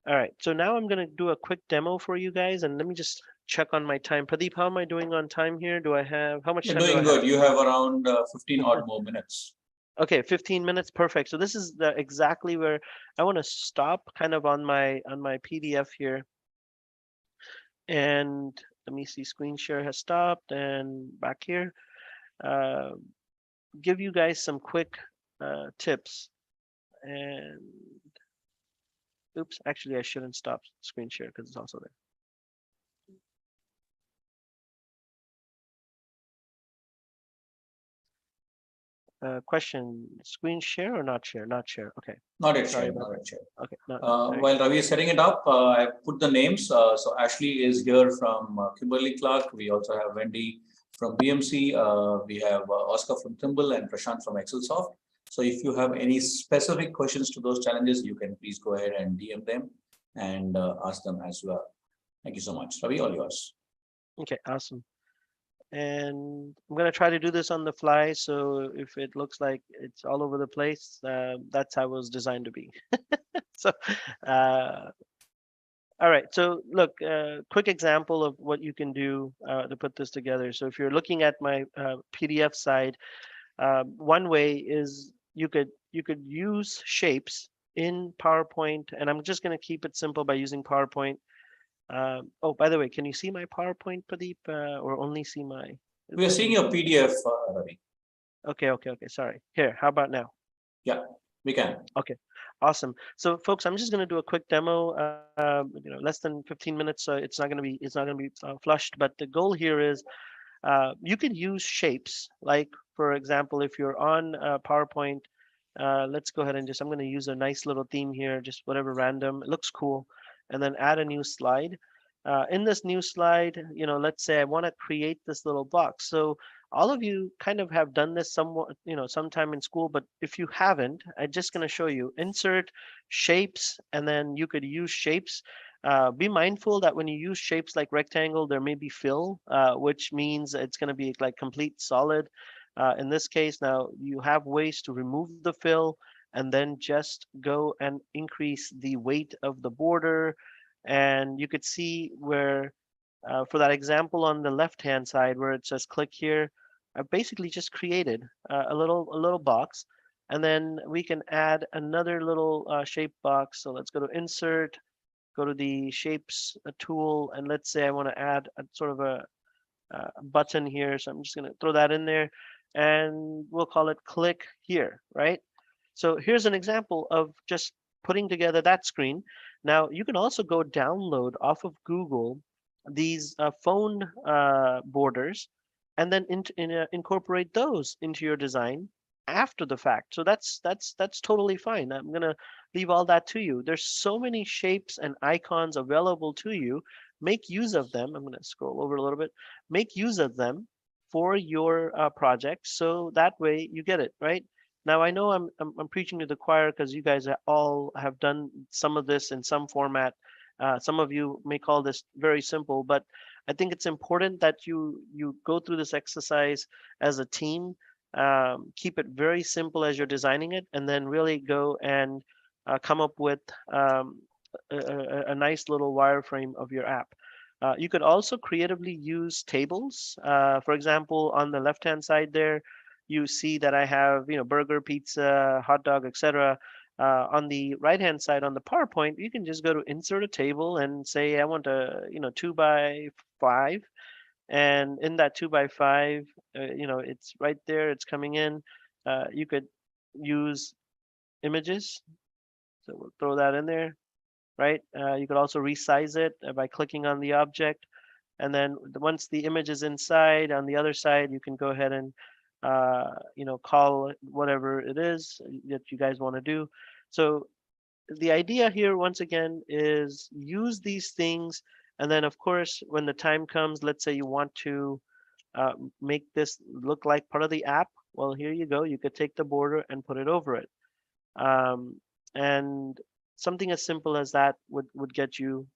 All right, so now I'm going to do a quick demo for you guys, and let me just check on my time. Pradeep, how am I doing on time here? Do I have, how much time? You're doing good. You have around 15 odd more minutes. Okay, 15 minutes, perfect. So this is exactly where I want to stop, kind of on my PDF here. And let me see, screen share has stopped, and back here. Give you guys some quick tips. And oops, actually I shouldn't stop screen share because it's also there. Question, screen share or not share? Not share. Okay. Not yet share. Not yet share. Okay. While Ravi is setting it up, I put the names. So Ashley is here from Kimberly Clark. We also have Wendy from BMC. We have Oscar from Trimble and Prashant from ExcelSoft. So if you have any specific questions to those challenges, you can please go ahead and DM them and ask them as well. Thank you so much. Ravi, all yours. Okay, awesome. And I'm going to try to do this on the fly. So if it looks like it's all over the place, that's how it was designed to be. So, all right. So look, quick example of what you can do to put this together. So if you're looking at my PDF side, one way is you could use shapes in PowerPoint, and I'm just going to keep it simple by using PowerPoint. Oh, by the way, can you see my PowerPoint, Pradeep, or only see my? We are seeing your PDF, Ravi. Okay. Sorry. Here, how about now? Yeah, we can. Okay, awesome. So, folks, I'm just going to do a quick demo. Less than 15 minutes, so it's not going to be flushed. But the goal here is you could use shapes. Like, for example, if you're on PowerPoint, let's go ahead and I'm going to use a nice little theme here, just whatever random. It looks cool. And then add a new slide. In this new slide, let's say I want to create this little box. So all of you kind of have done this somewhat, sometime in school, but if you haven't, I'm just going to show you insert shapes, and then you could use shapes. Be mindful that when you use shapes like rectangle, there may be fill, which means it's going to be like complete solid. In this case, now you have ways to remove the fill, and then just go and increase the weight of the border. And you could see where, for that example on the left-hand side where it says click here, I basically just created a little box, and then we can add another little shape box. So let's go to insert, go to the shapes tool, and let's say I want to add a sort of a button here. So I'm just going to throw that in there, and we'll call it click here, right? So here's an example of just putting together that screen. Now you can also go download off of Google these phone borders, and then incorporate those into your design after the fact. So that's totally fine. I'm gonna leave all that to you. There's so many shapes and icons available to you. Make use of them. I'm gonna scroll over a little bit. Make use of them for your project, so that way you get it right. Now I know I'm preaching to the choir because you guys all have done some of this in some format. Some of you may call this very simple, but I think it's important that you go through this exercise as a team. Keep it very simple as you're designing it, and then really go and come up with a nice little wireframe of your app. You could also creatively use tables. For example, on the left-hand side there, you see that I have, burger, pizza, hot dog, etc. On the right-hand side on the PowerPoint, you can just go to insert a table and say, I want a, 2x5. And in that 2x5, it's right there, it's coming in. You could use images. So we'll throw that in there, right? You could also resize it by clicking on the object. And then once the image is inside, on the other side, you can go ahead and call it whatever it is that you guys want to do. So the idea here, once again, is use these things. And then, of course, when the time comes, let's say you want to make this look like part of the app. Well, here you go. You could take the border and put it over it. And something as simple as that would get you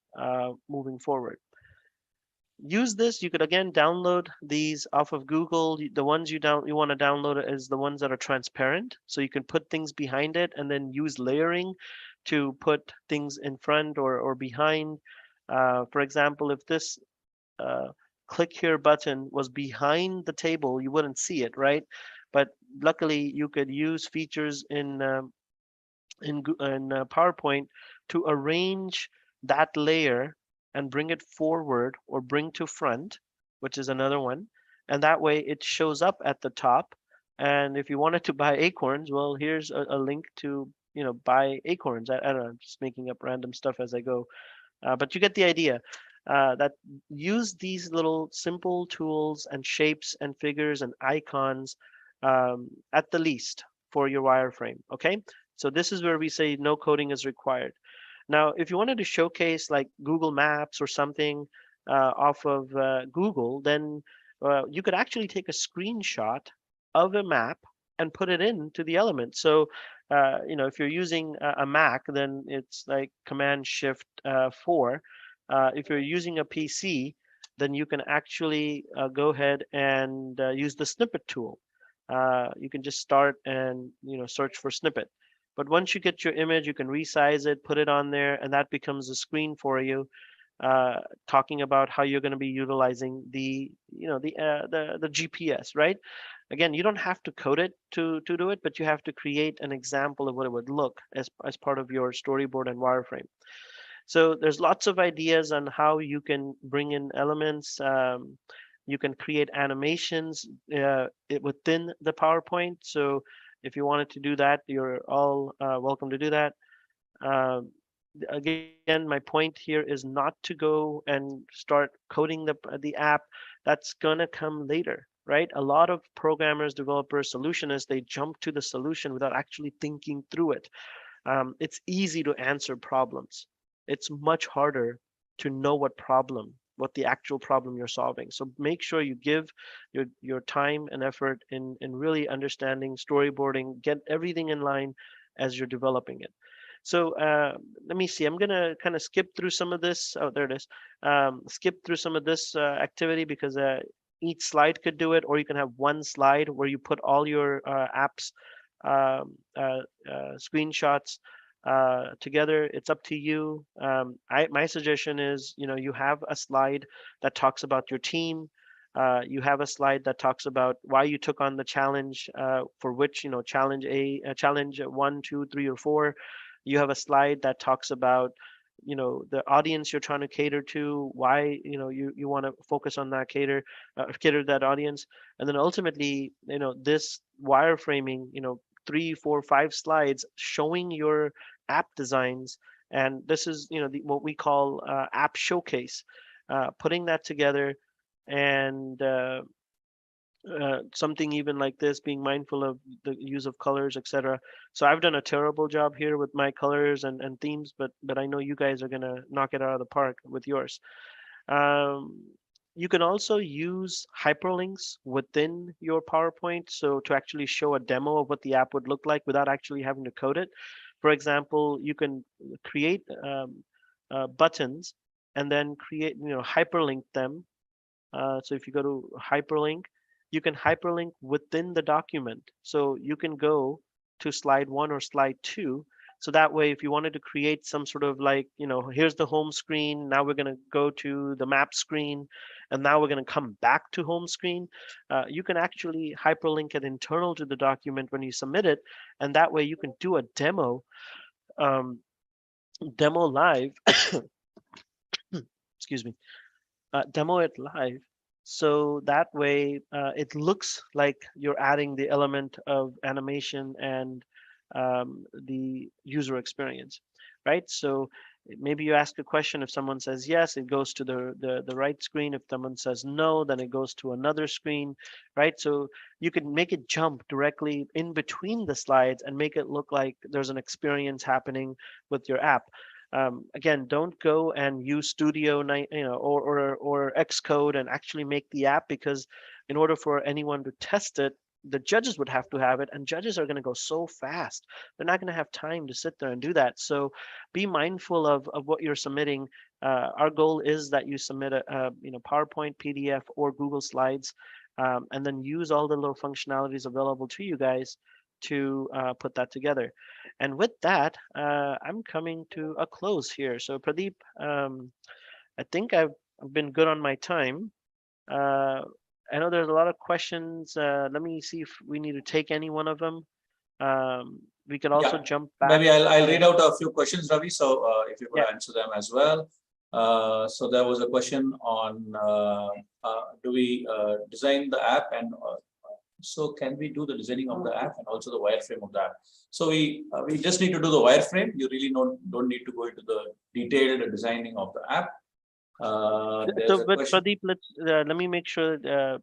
moving forward. Use this. You could again download these off of Google. The ones you want to download is the ones that are transparent, so you can put things behind it, and then use layering to put things in front or behind. For example, if this click here button was behind the table, you wouldn't see it, right? But luckily, you could use features in PowerPoint to arrange that layer and bring it forward or bring to front, which is another one. And that way it shows up at the top. And if you wanted to buy acorns, well, here's a link to, buy acorns. I don't know, I'm just making up random stuff as I go. But you get the idea that use these little simple tools and shapes and figures and icons at the least for your wireframe, okay? So this is where we say no coding is required. Now, if you wanted to showcase like Google Maps or something off of Google, then you could actually take a screenshot of a map and put it into the element. So, if you're using a Mac, then it's like Command Shift 4. If you're using a PC, then you can actually go ahead and use the snippet tool. You can just start and search for snippet. But once you get your image, you can resize it, put it on there, and that becomes a screen for you, talking about how you're going to be utilizing the GPS, right? Again, you don't have to code it to do it, but you have to create an example of what it would look as part of your storyboard and wireframe. So there's lots of ideas on how you can bring in elements. You can create animations within the PowerPoint. So if you wanted to do that, you're all welcome to do that. Again, my point here is not to go and start coding the app. That's gonna come later, right? A lot of programmers, developers, solutionists, they jump to the solution without actually thinking through it. It's easy to answer problems. It's much harder to know what the actual problem you're solving. So make sure you give your time and effort in really understanding storyboarding, get everything in line as you're developing it. So let me see, I'm gonna kind of skip through some of this. Oh, there it is. Skip through some of this activity because each slide could do it, or you can have one slide where you put all your apps screenshots together. It's up to you. My suggestion is, you have a slide that talks about your team. You have a slide that talks about why you took on the challenge, for which, challenge 1, 2, 3, or 4. You have a slide that talks about, the audience you're trying to cater to, why, you want to focus on that, cater to that audience. And then ultimately, this wireframing, 3, 4, 5 slides showing your app designs. And this is, what we call app showcase, putting that together, and something even like this, being mindful of the use of colors, etc. So I've done a terrible job here with my colors and themes, but I know you guys are gonna knock it out of the park with yours. You can also use hyperlinks within your PowerPoint, so to actually show a demo of what the app would look like without actually having to code it. For example, you can create buttons and then create, hyperlink them. So if you go to hyperlink, you can hyperlink within the document. So you can go to slide 1 or slide 2. So that way, if you wanted to create some sort of like, here's the home screen, now we're going to go to the map screen, and now we're going to come back to home screen. You can actually hyperlink it internal to the document when you submit it. And that way you can do a demo live. Excuse me. Demo it live. So that way it looks like you're adding the element of animation and the user experience, right? So maybe you ask a question. If someone says yes, it goes to the right screen. If someone says no, then it goes to another screen, right? So you can make it jump directly in between the slides and make it look like there's an experience happening with your app. Again, don't go and use Studio, or Xcode and actually make the app, because in order for anyone to test it, the judges would have to have it, and judges are going to go so fast. They're not going to have time to sit there and do that. So be mindful of what you're submitting. Our goal is that you submit a PowerPoint, PDF, or Google Slides, and then use all the little functionalities available to you guys to put that together. And with that, I'm coming to a close here. So Pradeep, I think I've been good on my time. I know there's a lot of questions. Let me see if we need to take any one of them. We can also jump back. Maybe I'll read out a few questions, Ravi. So if you could answer them as well. So there was a question on do we design the app, and so can we do the designing of the app and also the wireframe of the app? So we just need to do the wireframe. You really don't need to go into the detailed designing of the app. But Pradeep, let me make sure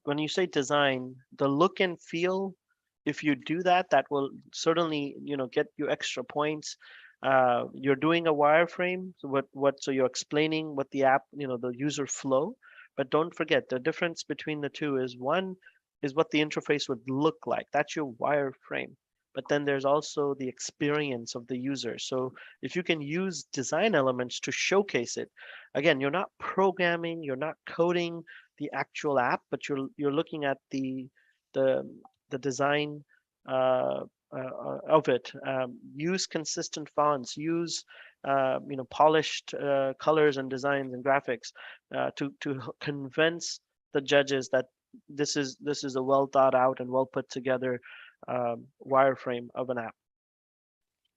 when you say design, the look and feel, if you do that, that will certainly get you extra points. You're doing a wireframe, so so you're explaining what the app, the user flow, but don't forget the difference between the two is one is what the interface would look like. That's your wireframe. but then there's also the experience of the user. So if you can use design elements to showcase it, again, you're not programming, you're not coding the actual app, but you're looking at the design of it. Use consistent fonts, use polished colors and designs and graphics to convince the judges that this is a well thought out and well put together wireframe of an app.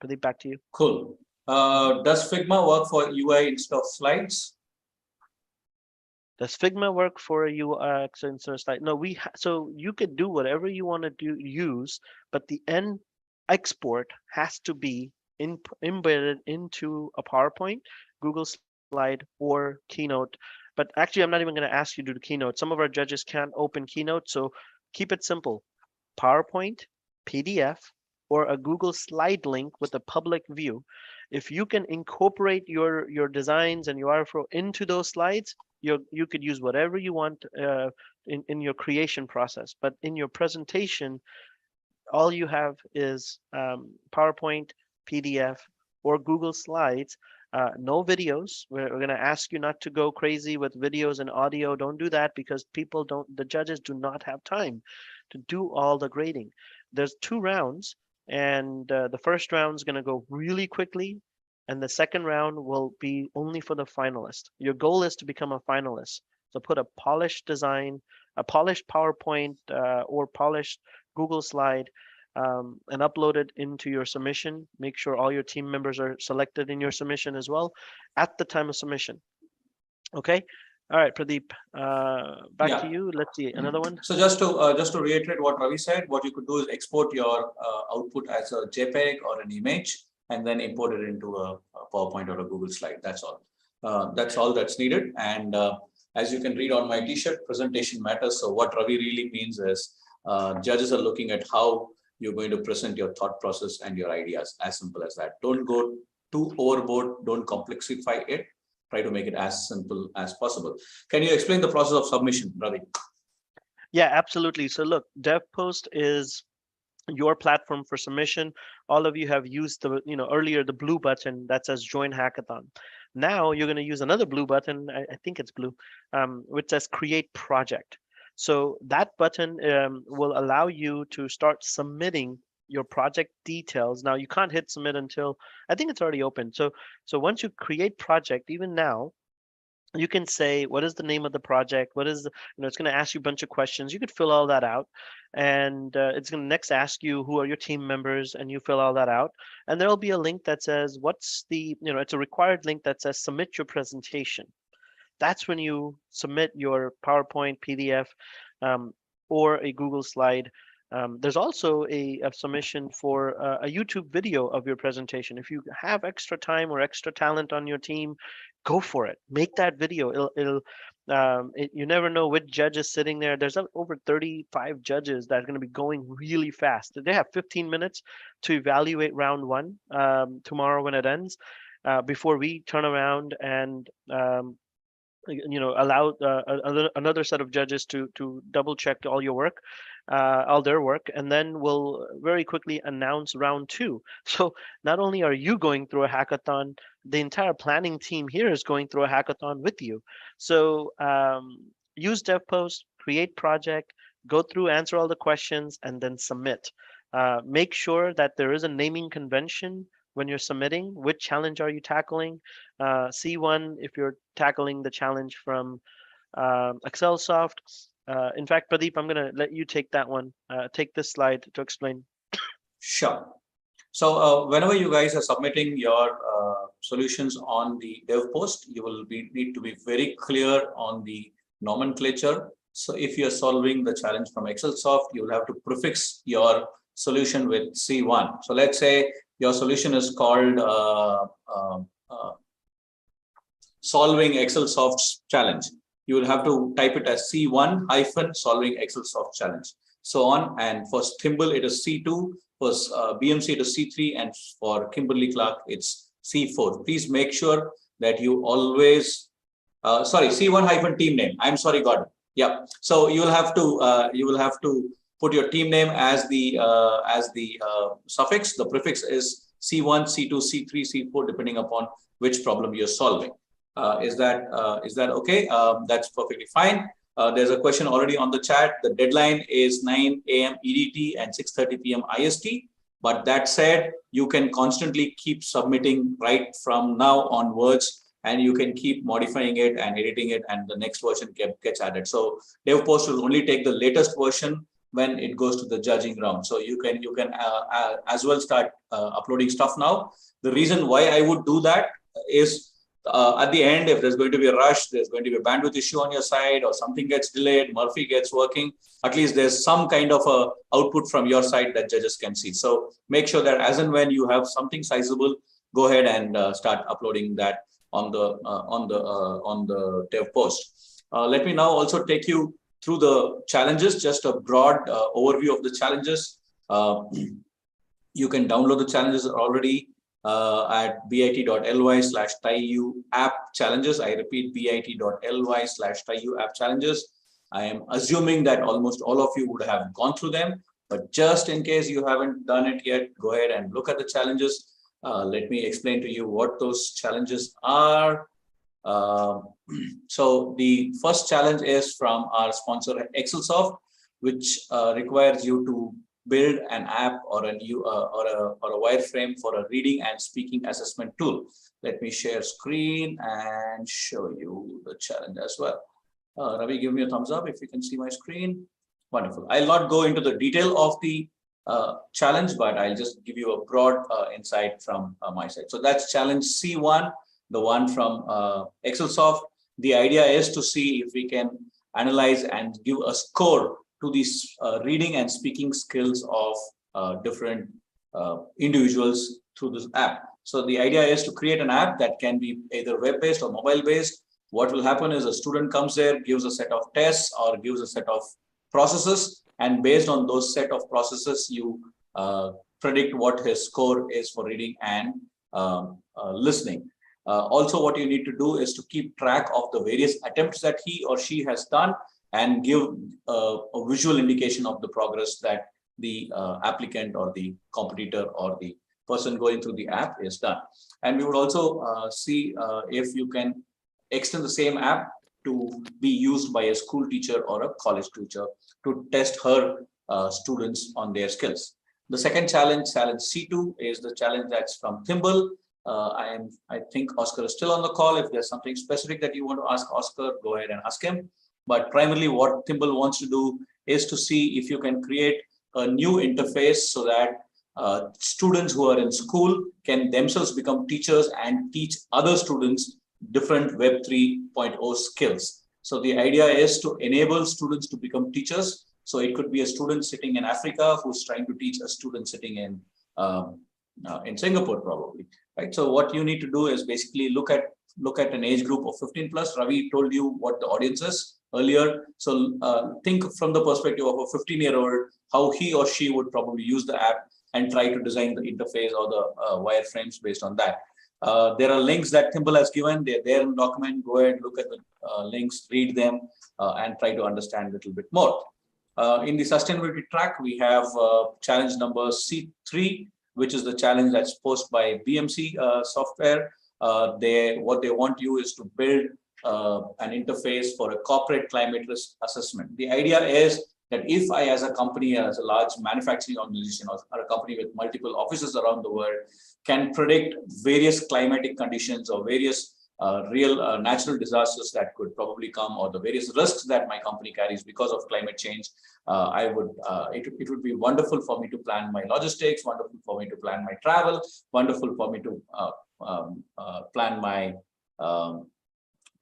Pradeep, back to you. Cool. Does Figma work for UI instead of slides? Does Figma work for a UX instead of slide? No, so you could do whatever you want to use, but the end export has to be embedded into a PowerPoint, Google Slide, or Keynote. But actually, I'm not even going to ask you to do the Keynote. Some of our judges can't open Keynote, so keep it simple. PowerPoint, PDF, or a Google Slide link with a public view. If you can incorporate your designs and your URL into those slides, you could use whatever you want in your creation process. But in your presentation, all you have is PowerPoint, PDF, or Google Slides. No videos. We're going to ask you not to go crazy with videos and audio. Don't do that because the judges do not have time to do all the grading. There's 2 rounds, and the first round is going to go really quickly, and the second round will be only for the finalist. Your goal is to become a finalist. So put a polished design, a polished PowerPoint or polished Google Slide, and upload it into your submission. Make sure all your team members are selected in your submission as well at the time of submission. Okay. All right, Pradeep, back to you. Let's see another one. So just to reiterate what Ravi said, what you could do is export your output as a JPEG or an image, and then import it into a PowerPoint or a Google Slide. That's all. That's all that's needed. And as you can read on my T-shirt, presentation matters. So what Ravi really means is judges are looking at how you're going to present your thought process and your ideas. As simple as that. Don't go too overboard. Don't complexify it. Try to make it as simple as possible. Can you explain the process of submission, Ravi? Yeah, absolutely. So look, DevPost is your platform for submission. All of you have used the, earlier the blue button that says join hackathon. Now you're going to use another blue button. I think it's blue, which says create project. So that button will allow you to start submitting your project details. Now you can't hit submit until, I think it's already open. So once you create project, even now, you can say, what is the name of the project? What is the, it's going to ask you a bunch of questions. You could fill all that out. And it's going to next ask you who are your team members, and you fill all that out. And there'll be a link that says, what's the, it's a required link that says submit your presentation. That's when you submit your PowerPoint, PDF, or a Google Slide. There's also a submission for a YouTube video of your presentation. If you have extra time or extra talent on your team, go for it. Make that video. You never know which judge is sitting there. There's over 35 judges that are going to be going really fast. They have 15 minutes to evaluate round 1 tomorrow when it ends, before we turn around and allow another set of judges to double check all your work, all their work, and then we'll very quickly announce round 2. So not only are you going through a hackathon, the entire planning team here is going through a hackathon with you. So use DevPost, create project, go through, answer all the questions, and then submit. Make sure that there is a naming convention when you're submitting. Which challenge are you tackling? C1 if you're tackling the challenge from ExcelSoft. In fact, Pradeep, I'm going to let you take that one. Take this slide to explain. Sure. So whenever you guys are submitting your solutions on the DevPost, you will need to be very clear on the nomenclature. So if you're solving the challenge from ExcelSoft, you will have to prefix your solution with C1. So let's say your solution is called solving ExcelSoft's challenge. You will have to type it as C1 - solving ExcelSoft challenge. So on. And for Thimble, it is C2. For BMC, it is C3. And for Kimberly-Clark, it's C4. Please make sure that you always, C1 - team name. I'm sorry, Gordon. Yeah. So you will have to put your team name as the suffix. The prefix is C1, C2, C3, C4, depending upon which problem you're solving. Is that okay? That's perfectly fine. There's a question already on the chat. The deadline is 9 a.m. EDT and 6:30 p.m. IST. But that said, you can constantly keep submitting right from now onwards, and you can keep modifying it and editing it, and the next version gets added. So DevPost will only take the latest version when it goes to the judging round. So you can as well start uploading stuff now. The reason why I would do that is at the end, if there's going to be a rush, there's going to be a bandwidth issue on your side, or something gets delayed, Murphy gets working, at least there's some kind of a output from your side that judges can see. So make sure that as and when you have something sizable, go ahead and start uploading that on the DevPost. Let me now also take you through the challenges, just a broad overview of the challenges. You can download the challenges already at bit.ly/TiUAppChallenges. I repeat, bit.ly/TiUAppChallenges. I am assuming that almost all of you would have gone through them, but just in case you haven't done it yet, go ahead and look at the challenges. Let me explain to you what those challenges are. So the first challenge is from our sponsor Excelsoft, which requires you to build an app or a wireframe for a reading and speaking assessment tool. Let me share screen and show you the challenge as well. Ravi, give me a thumbs up if you can see my screen. Wonderful. I'll not go into the detail of the challenge, but I'll just give you a broad insight from my side. So that's challenge C1, the one from Excelsoft. The idea is to see if we can analyze and give a score to these reading and speaking skills of different individuals through this app. So the idea is to create an app that can be either web-based or mobile-based. What will happen is a student comes there, gives a set of tests or gives a set of processes, and based on those set of processes, you predict what his score is for reading and listening. Also, what you need to do is to keep track of the various attempts that he or she has done and give a visual indication of the progress that the applicant or the competitor or the person going through the app is done. And we would also see if you can extend the same app to be used by a school teacher or a college teacher to test her students on their skills. The second challenge, challenge C2, is the challenge that's from Thimble. I think Oscar is still on the call. If there's something specific that you want to ask Oscar, go ahead and ask him. But primarily what Thimble wants to do is to see if you can create a new interface so that students who are in school can themselves become teachers and teach other students different Web 3.0 skills. So the idea is to enable students to become teachers. So it could be a student sitting in Africa who's trying to teach a student sitting in Singapore, probably, right? So what you need to do is basically look at an age group of 15 plus. Ravi told you what the audience is earlier. So think from the perspective of a 15-year-old, how he or she would probably use the app and try to design the interface or the wireframes based on that. There are links that Thimble has given. They're there in the document. Go ahead, look at the links, read them, and try to understand a little bit more. In the sustainability track, we have challenge number C3, which is the challenge that's posed by BMC software. What they want you is to build an interface for a corporate climate risk assessment. The idea is that if I, as a company, as a large manufacturing organization or a company with multiple offices around the world, can predict various climatic conditions or various real natural disasters that could probably come, or the various risks that my company carries because of climate change, it would be wonderful for me to plan my logistics, wonderful for me to plan my travel, wonderful for me to plan my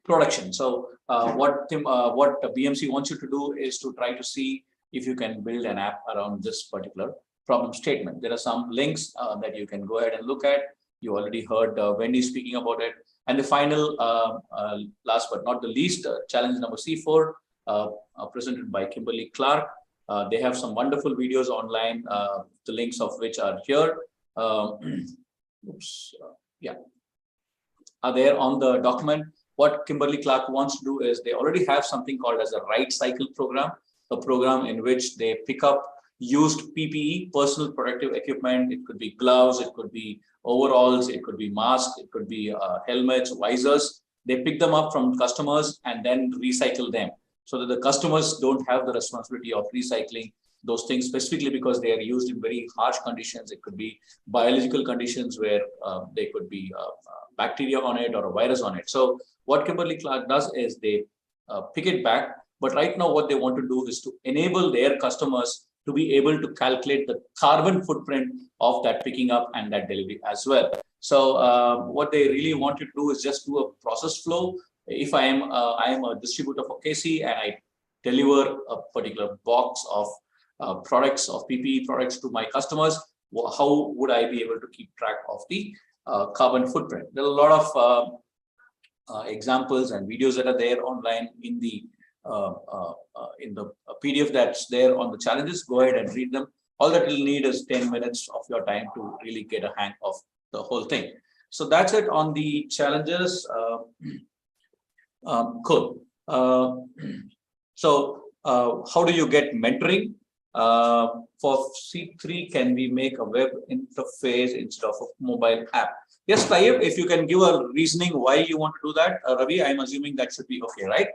production. So what BMC wants you to do is to try to see if you can build an app around this particular problem statement. There are some links that you can go ahead and look at. You already heard Wendy speaking about it. And the final, last but not the least, challenge number C4, presented by Kimberly Clark. They have some wonderful videos online, the links of which are here. Are there on the document. What Kimberly Clark wants to do is they already have something called as a Write Cycle program. a program in which they pick up used PPE, personal protective equipment. It could be gloves, it could be overalls, it could be masks, it could be helmets, visors. They pick them up from customers and then recycle them so that the customers don't have the responsibility of recycling those things, specifically because they are used in very harsh conditions. It could be biological conditions where there could be bacteria on it or a virus on it. So what Kimberly-Clark does is they pick it back. But right now what they want to do is to enable their customers to be able to calculate the carbon footprint of that picking up and that delivery as well. So what they really want to do is just do a process flow. If I am a distributor for KC and I deliver a particular box of products of PPE products to my customers, how would I be able to keep track of the carbon footprint? There are a lot of examples and videos that are there online in the PDF that's there on the challenges. Go ahead and read them. All that you'll need is 10 minutes of your time to really get a hang of the whole thing. So that's it on the challenges. Cool. So how do you get mentoring? For C3, can we make a web interface instead of a mobile app? Yes, Tayyip, if you can give a reasoning why you want to do that. Ravi, I'm assuming that should be okay, right?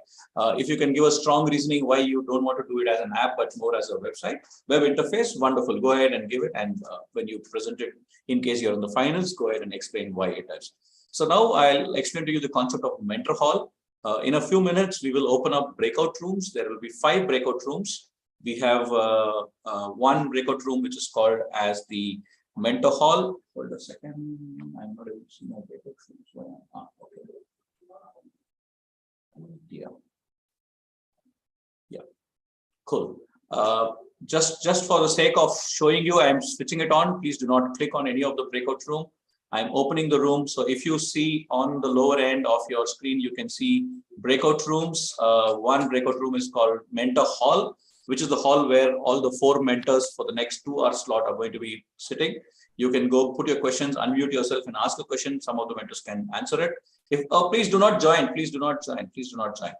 If you can give a strong reasoning why you don't want to do it as an app, but more as a website, web interface, wonderful. Go ahead and give it. And when you present it, in case you're in the finals, go ahead and explain why it is. So now I'll explain to you the concept of mentor hall. In a few minutes, we will open up breakout rooms. There will be 5 breakout rooms. We have one breakout room, which is called as the mentor hall. Hold a second. I'm not able to see my breakout rooms. Okay. Yeah. Cool. Just for the sake of showing you, I'm switching it on. Please do not click on any of the breakout room. I'm opening the room. So if you see on the lower end of your screen, you can see breakout rooms. One breakout room is called mentor hall, which is the hall where all the 4 mentors for the next 2-hour slot are going to be sitting. You can go put your questions, unmute yourself and ask a question. Some of the mentors can answer it. If please do not join, please do not join, please do not join.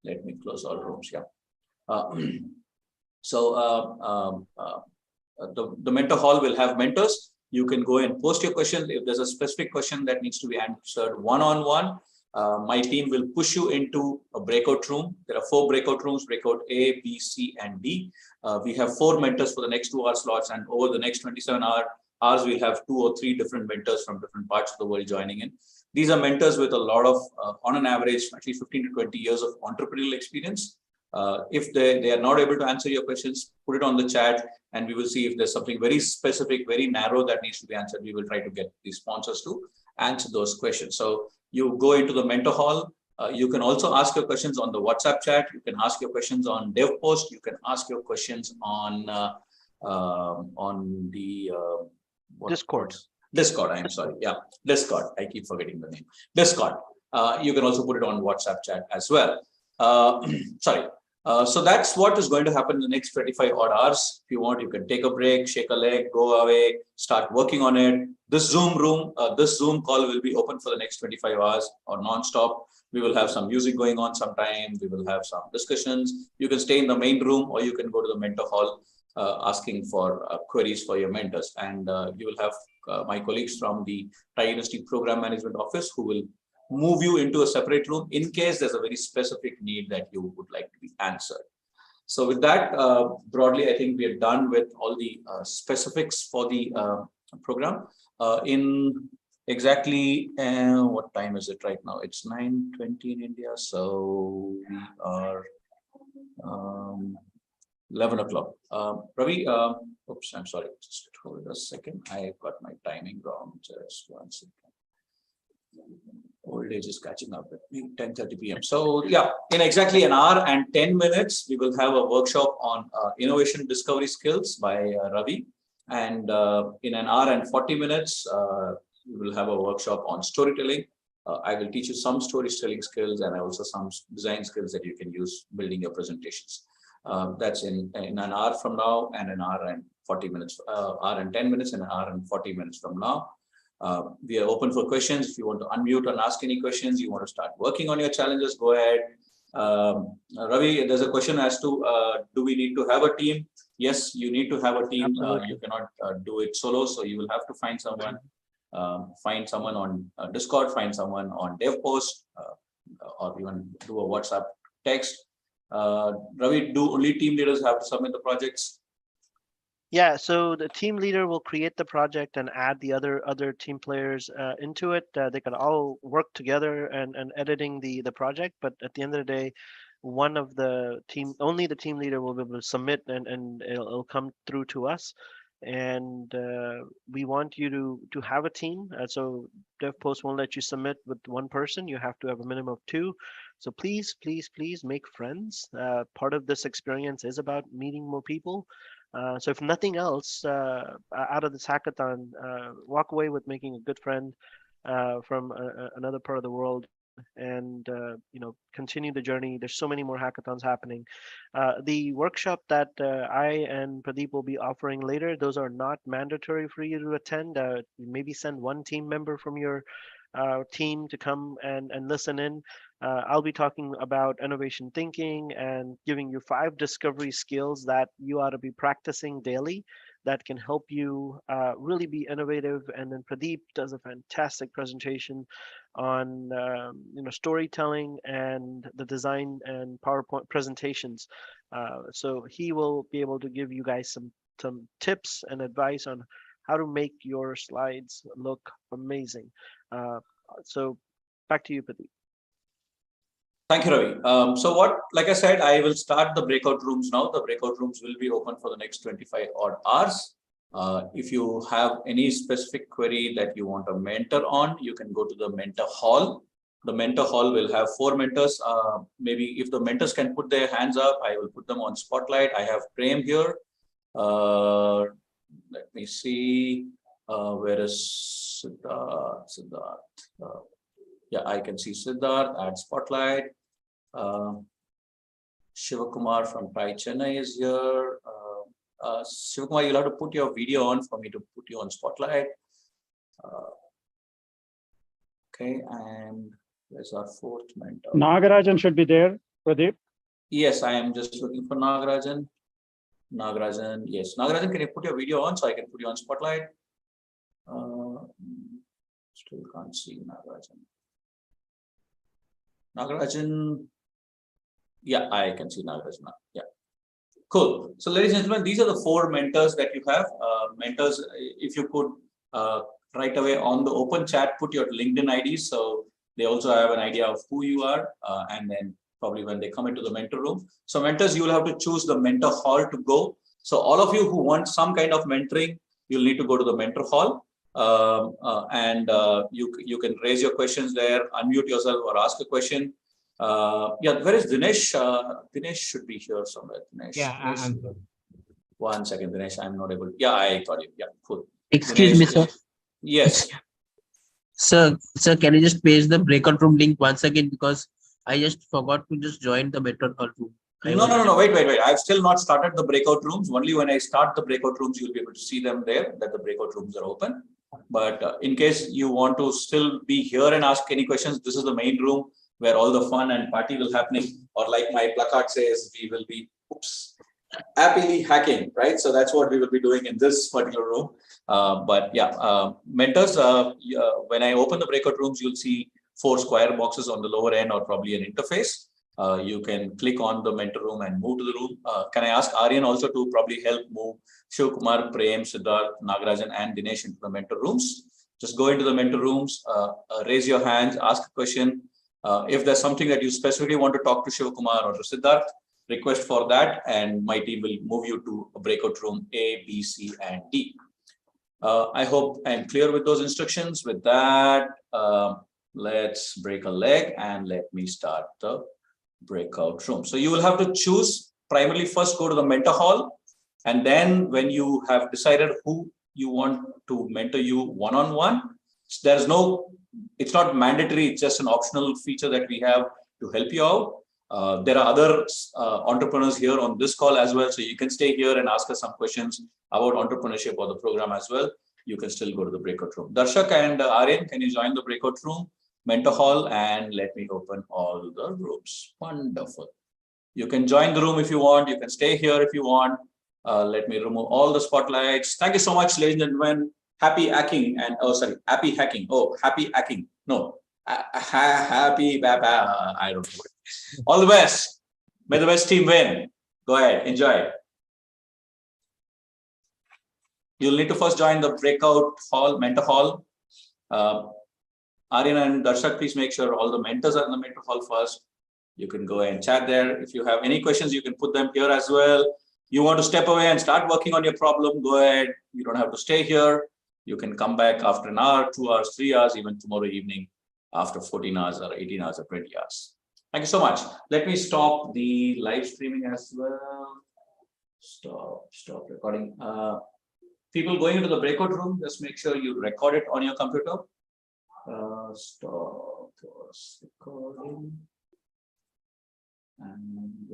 Let me close all rooms. Yeah. The mentor hall will have mentors. You can go and post your questions. If there's a specific question that needs to be answered one-on-one, my team will push you into a breakout room. There are 4 breakout rooms, breakout A, B, C, and D. We have 4 mentors for the next 2-hour slots, and over the next 27 hours, we'll have 2 or 3 different mentors from different parts of the world joining in. These are mentors with a lot of, on an average, at least 15 to 20 years of entrepreneurial experience. If they are not able to answer your questions, put it on the chat, and we will see if there's something very specific, very narrow that needs to be answered. We will try to get the sponsors to answer those questions. So you go into the mentor hall. You can also ask your questions on the WhatsApp chat. You can ask your questions on DevPost. You can ask your questions on the Discord. Discord, I'm sorry. Yeah, Discord. I keep forgetting the name. Discord. You can also put it on WhatsApp chat as well. Sorry. So that's what is going to happen in the next 25 odd hours. If you want, you can take a break, shake a leg, go away, start working on it. This Zoom call will be open for the next 25 hours or non-stop. We will have some music going on sometime. We will have some discussions. You can stay in the main room or you can go to the mentor hall asking for queries for your mentors. And you will have my colleagues from the Thai University Program Management Office who will move you into a separate room in case there's a very specific need that you would like to be answered. So with that, broadly, I think we are done with all the specifics for the program. In exactly, what time is it right now? It's 9:20 in India. So we are 11 o'clock. Ravi, oops, I'm sorry. Just hold a second. I got my timing wrong. Just one second. Old age is catching up with me. 10:30 p.m. So yeah, in exactly an hour and 10 minutes, we will have a workshop on innovation discovery skills by Ravi. And in an hour and 40 minutes, we will have a workshop on storytelling. I will teach you some storytelling skills and also some design skills that you can use building your presentations. That's in an hour from now and an hour and 40 minutes, hour and 10 minutes and an hour and 40 minutes from now. We are open for questions. If you want to unmute and ask any questions, you want to start working on your challenges, go ahead. Ravi, there's a question as to do we need to have a team? Yes, you need to have a team. You cannot do it solo, so you will have to find someone. Find someone on Discord, find someone on DevPost, or even do a WhatsApp text. Ravi, do only team leaders have to submit the projects? Yeah, so the team leader will create the project and add the other team players into it. They can all work together and editing the project, but at the end of the day, only the team leader will be able to submit and it'll come through to us. And we want you to have a team. So DevPost won't let you submit with one person. You have to have a minimum of 2. So please make friends. Part of this experience is about meeting more people. So if nothing else, out of this hackathon, walk away with making a good friend from another part of the world, and continue the journey. There's so many more hackathons happening. The workshop that I and Pradeep will be offering later, those are not mandatory for you to attend. Maybe send one team member from your team to come and listen in. I'll be talking about innovation thinking and giving you 5 discovery skills that you ought to be practicing daily that can help you really be innovative. And then Pradeep does a fantastic presentation on storytelling and the design and PowerPoint presentations. So he will be able to give you guys some tips and advice on how to make your slides look amazing. So back to you, Pradeep. Thank you, Ravi. Like I said, I will start the breakout rooms now. The breakout rooms will be open for the next 25 odd hours. If you have any specific query that you want a mentor on, you can go to the mentor hall. The mentor hall will have 4 mentors. Maybe if the mentors can put their hands up, I will put them on spotlight. I have Prem here. Let me see. Where is Siddharth? Yeah, I can see Siddharth. Add spotlight. Shivakumar from TRI Chennai is here. Shivakumar, you'll have to put your video on for me to put you on spotlight. Okay, and there's our 4th mentor. Nagarajan should be there, Pradeep. Yes, I am just looking for Nagarajan. Nagarajan, yes. Nagarajan, can you put your video on so I can put you on spotlight? Still can't see Nagarajan. Nagarajan, yeah, I can see Nagarajan now. Yeah, cool. So, ladies and gentlemen, these are the 4 mentors that you have. Mentors, if you could right away on the open chat, put your LinkedIn IDs, so they also have an idea of who you are, and then probably when they come into the mentor room. So, mentors, you will have to choose the mentor hall to go. So, all of you who want some kind of mentoring, you'll need to go to the mentor hall. You can raise your questions there, unmute yourself or ask a question. Yeah, where is Dinesh? Dinesh should be here somewhere. Dinesh. Yeah, I'm good. 1 second, Dinesh. I'm not able. Yeah, I got you. Yeah, cool. Excuse Dinesh me, sir. Yes. Sir, can you just paste the breakout room link once again, because I just forgot to just join the mentor hall room. No. Wait. I've still not started the breakout rooms. Only when I start the breakout rooms, you'll be able to see them there, that the breakout rooms are open. But in case you want to still be here and ask any questions, this is the main room where all the fun and party will happening. Or like my placard says, we will be happily hacking, right? So that's what we will be doing in this particular room. But yeah, mentors, when I open the breakout rooms, you'll see 4 square boxes on the lower end, or probably an interface. You can click on the mentor room and move to the room. Can I ask Aryan also to probably help move Shivakumar, Prem, Siddharth, Nagarajan, and Dinesh into the mentor rooms? Just go into the mentor rooms, raise your hands, ask a question. If there's something that you specifically want to talk to Shivakumar or to Siddharth, request for that, and my team will move you to a breakout room A, B, C, and D. I hope I'm clear with those instructions. With that, let's break a leg and let me start the breakout room. So you will have to choose, primarily first go to the mentor hall, and then when you have decided who you want to mentor you one-on-one, there's no, it's not mandatory, it's just an optional feature that we have to help you out. There are other entrepreneurs here on this call as well, so you can stay here and ask us some questions about entrepreneurship or the program as well. You can still go to the breakout room. Darshak and Aryan, can you join the breakout room? Mentor Hall, and let me open all the rooms. Wonderful. You can join the room if you want. You can stay here if you want. Let me remove all the spotlights. Thank you so much, ladies and gentlemen. Happy hacking and happy hacking. Oh, happy hacking. No, happy baba. I don't know. All the best. May the best team win. Go ahead, enjoy. You'll need to first join the breakout hall, mentor hall. Aryan and Darshak, please make sure all the mentors are in the mentor hall first. You can go and chat there. If you have any questions, you can put them here as well. You want to step away and start working on your problem, go ahead. You don't have to stay here. You can come back after an hour, 2 hours, 3 hours, even tomorrow evening after 14 hours or 18 hours or 20 hours. Thank you so much. Let me stop the live streaming as well. Stop recording. People going into the breakout room, just make sure you record it on your computer. Stop recording. And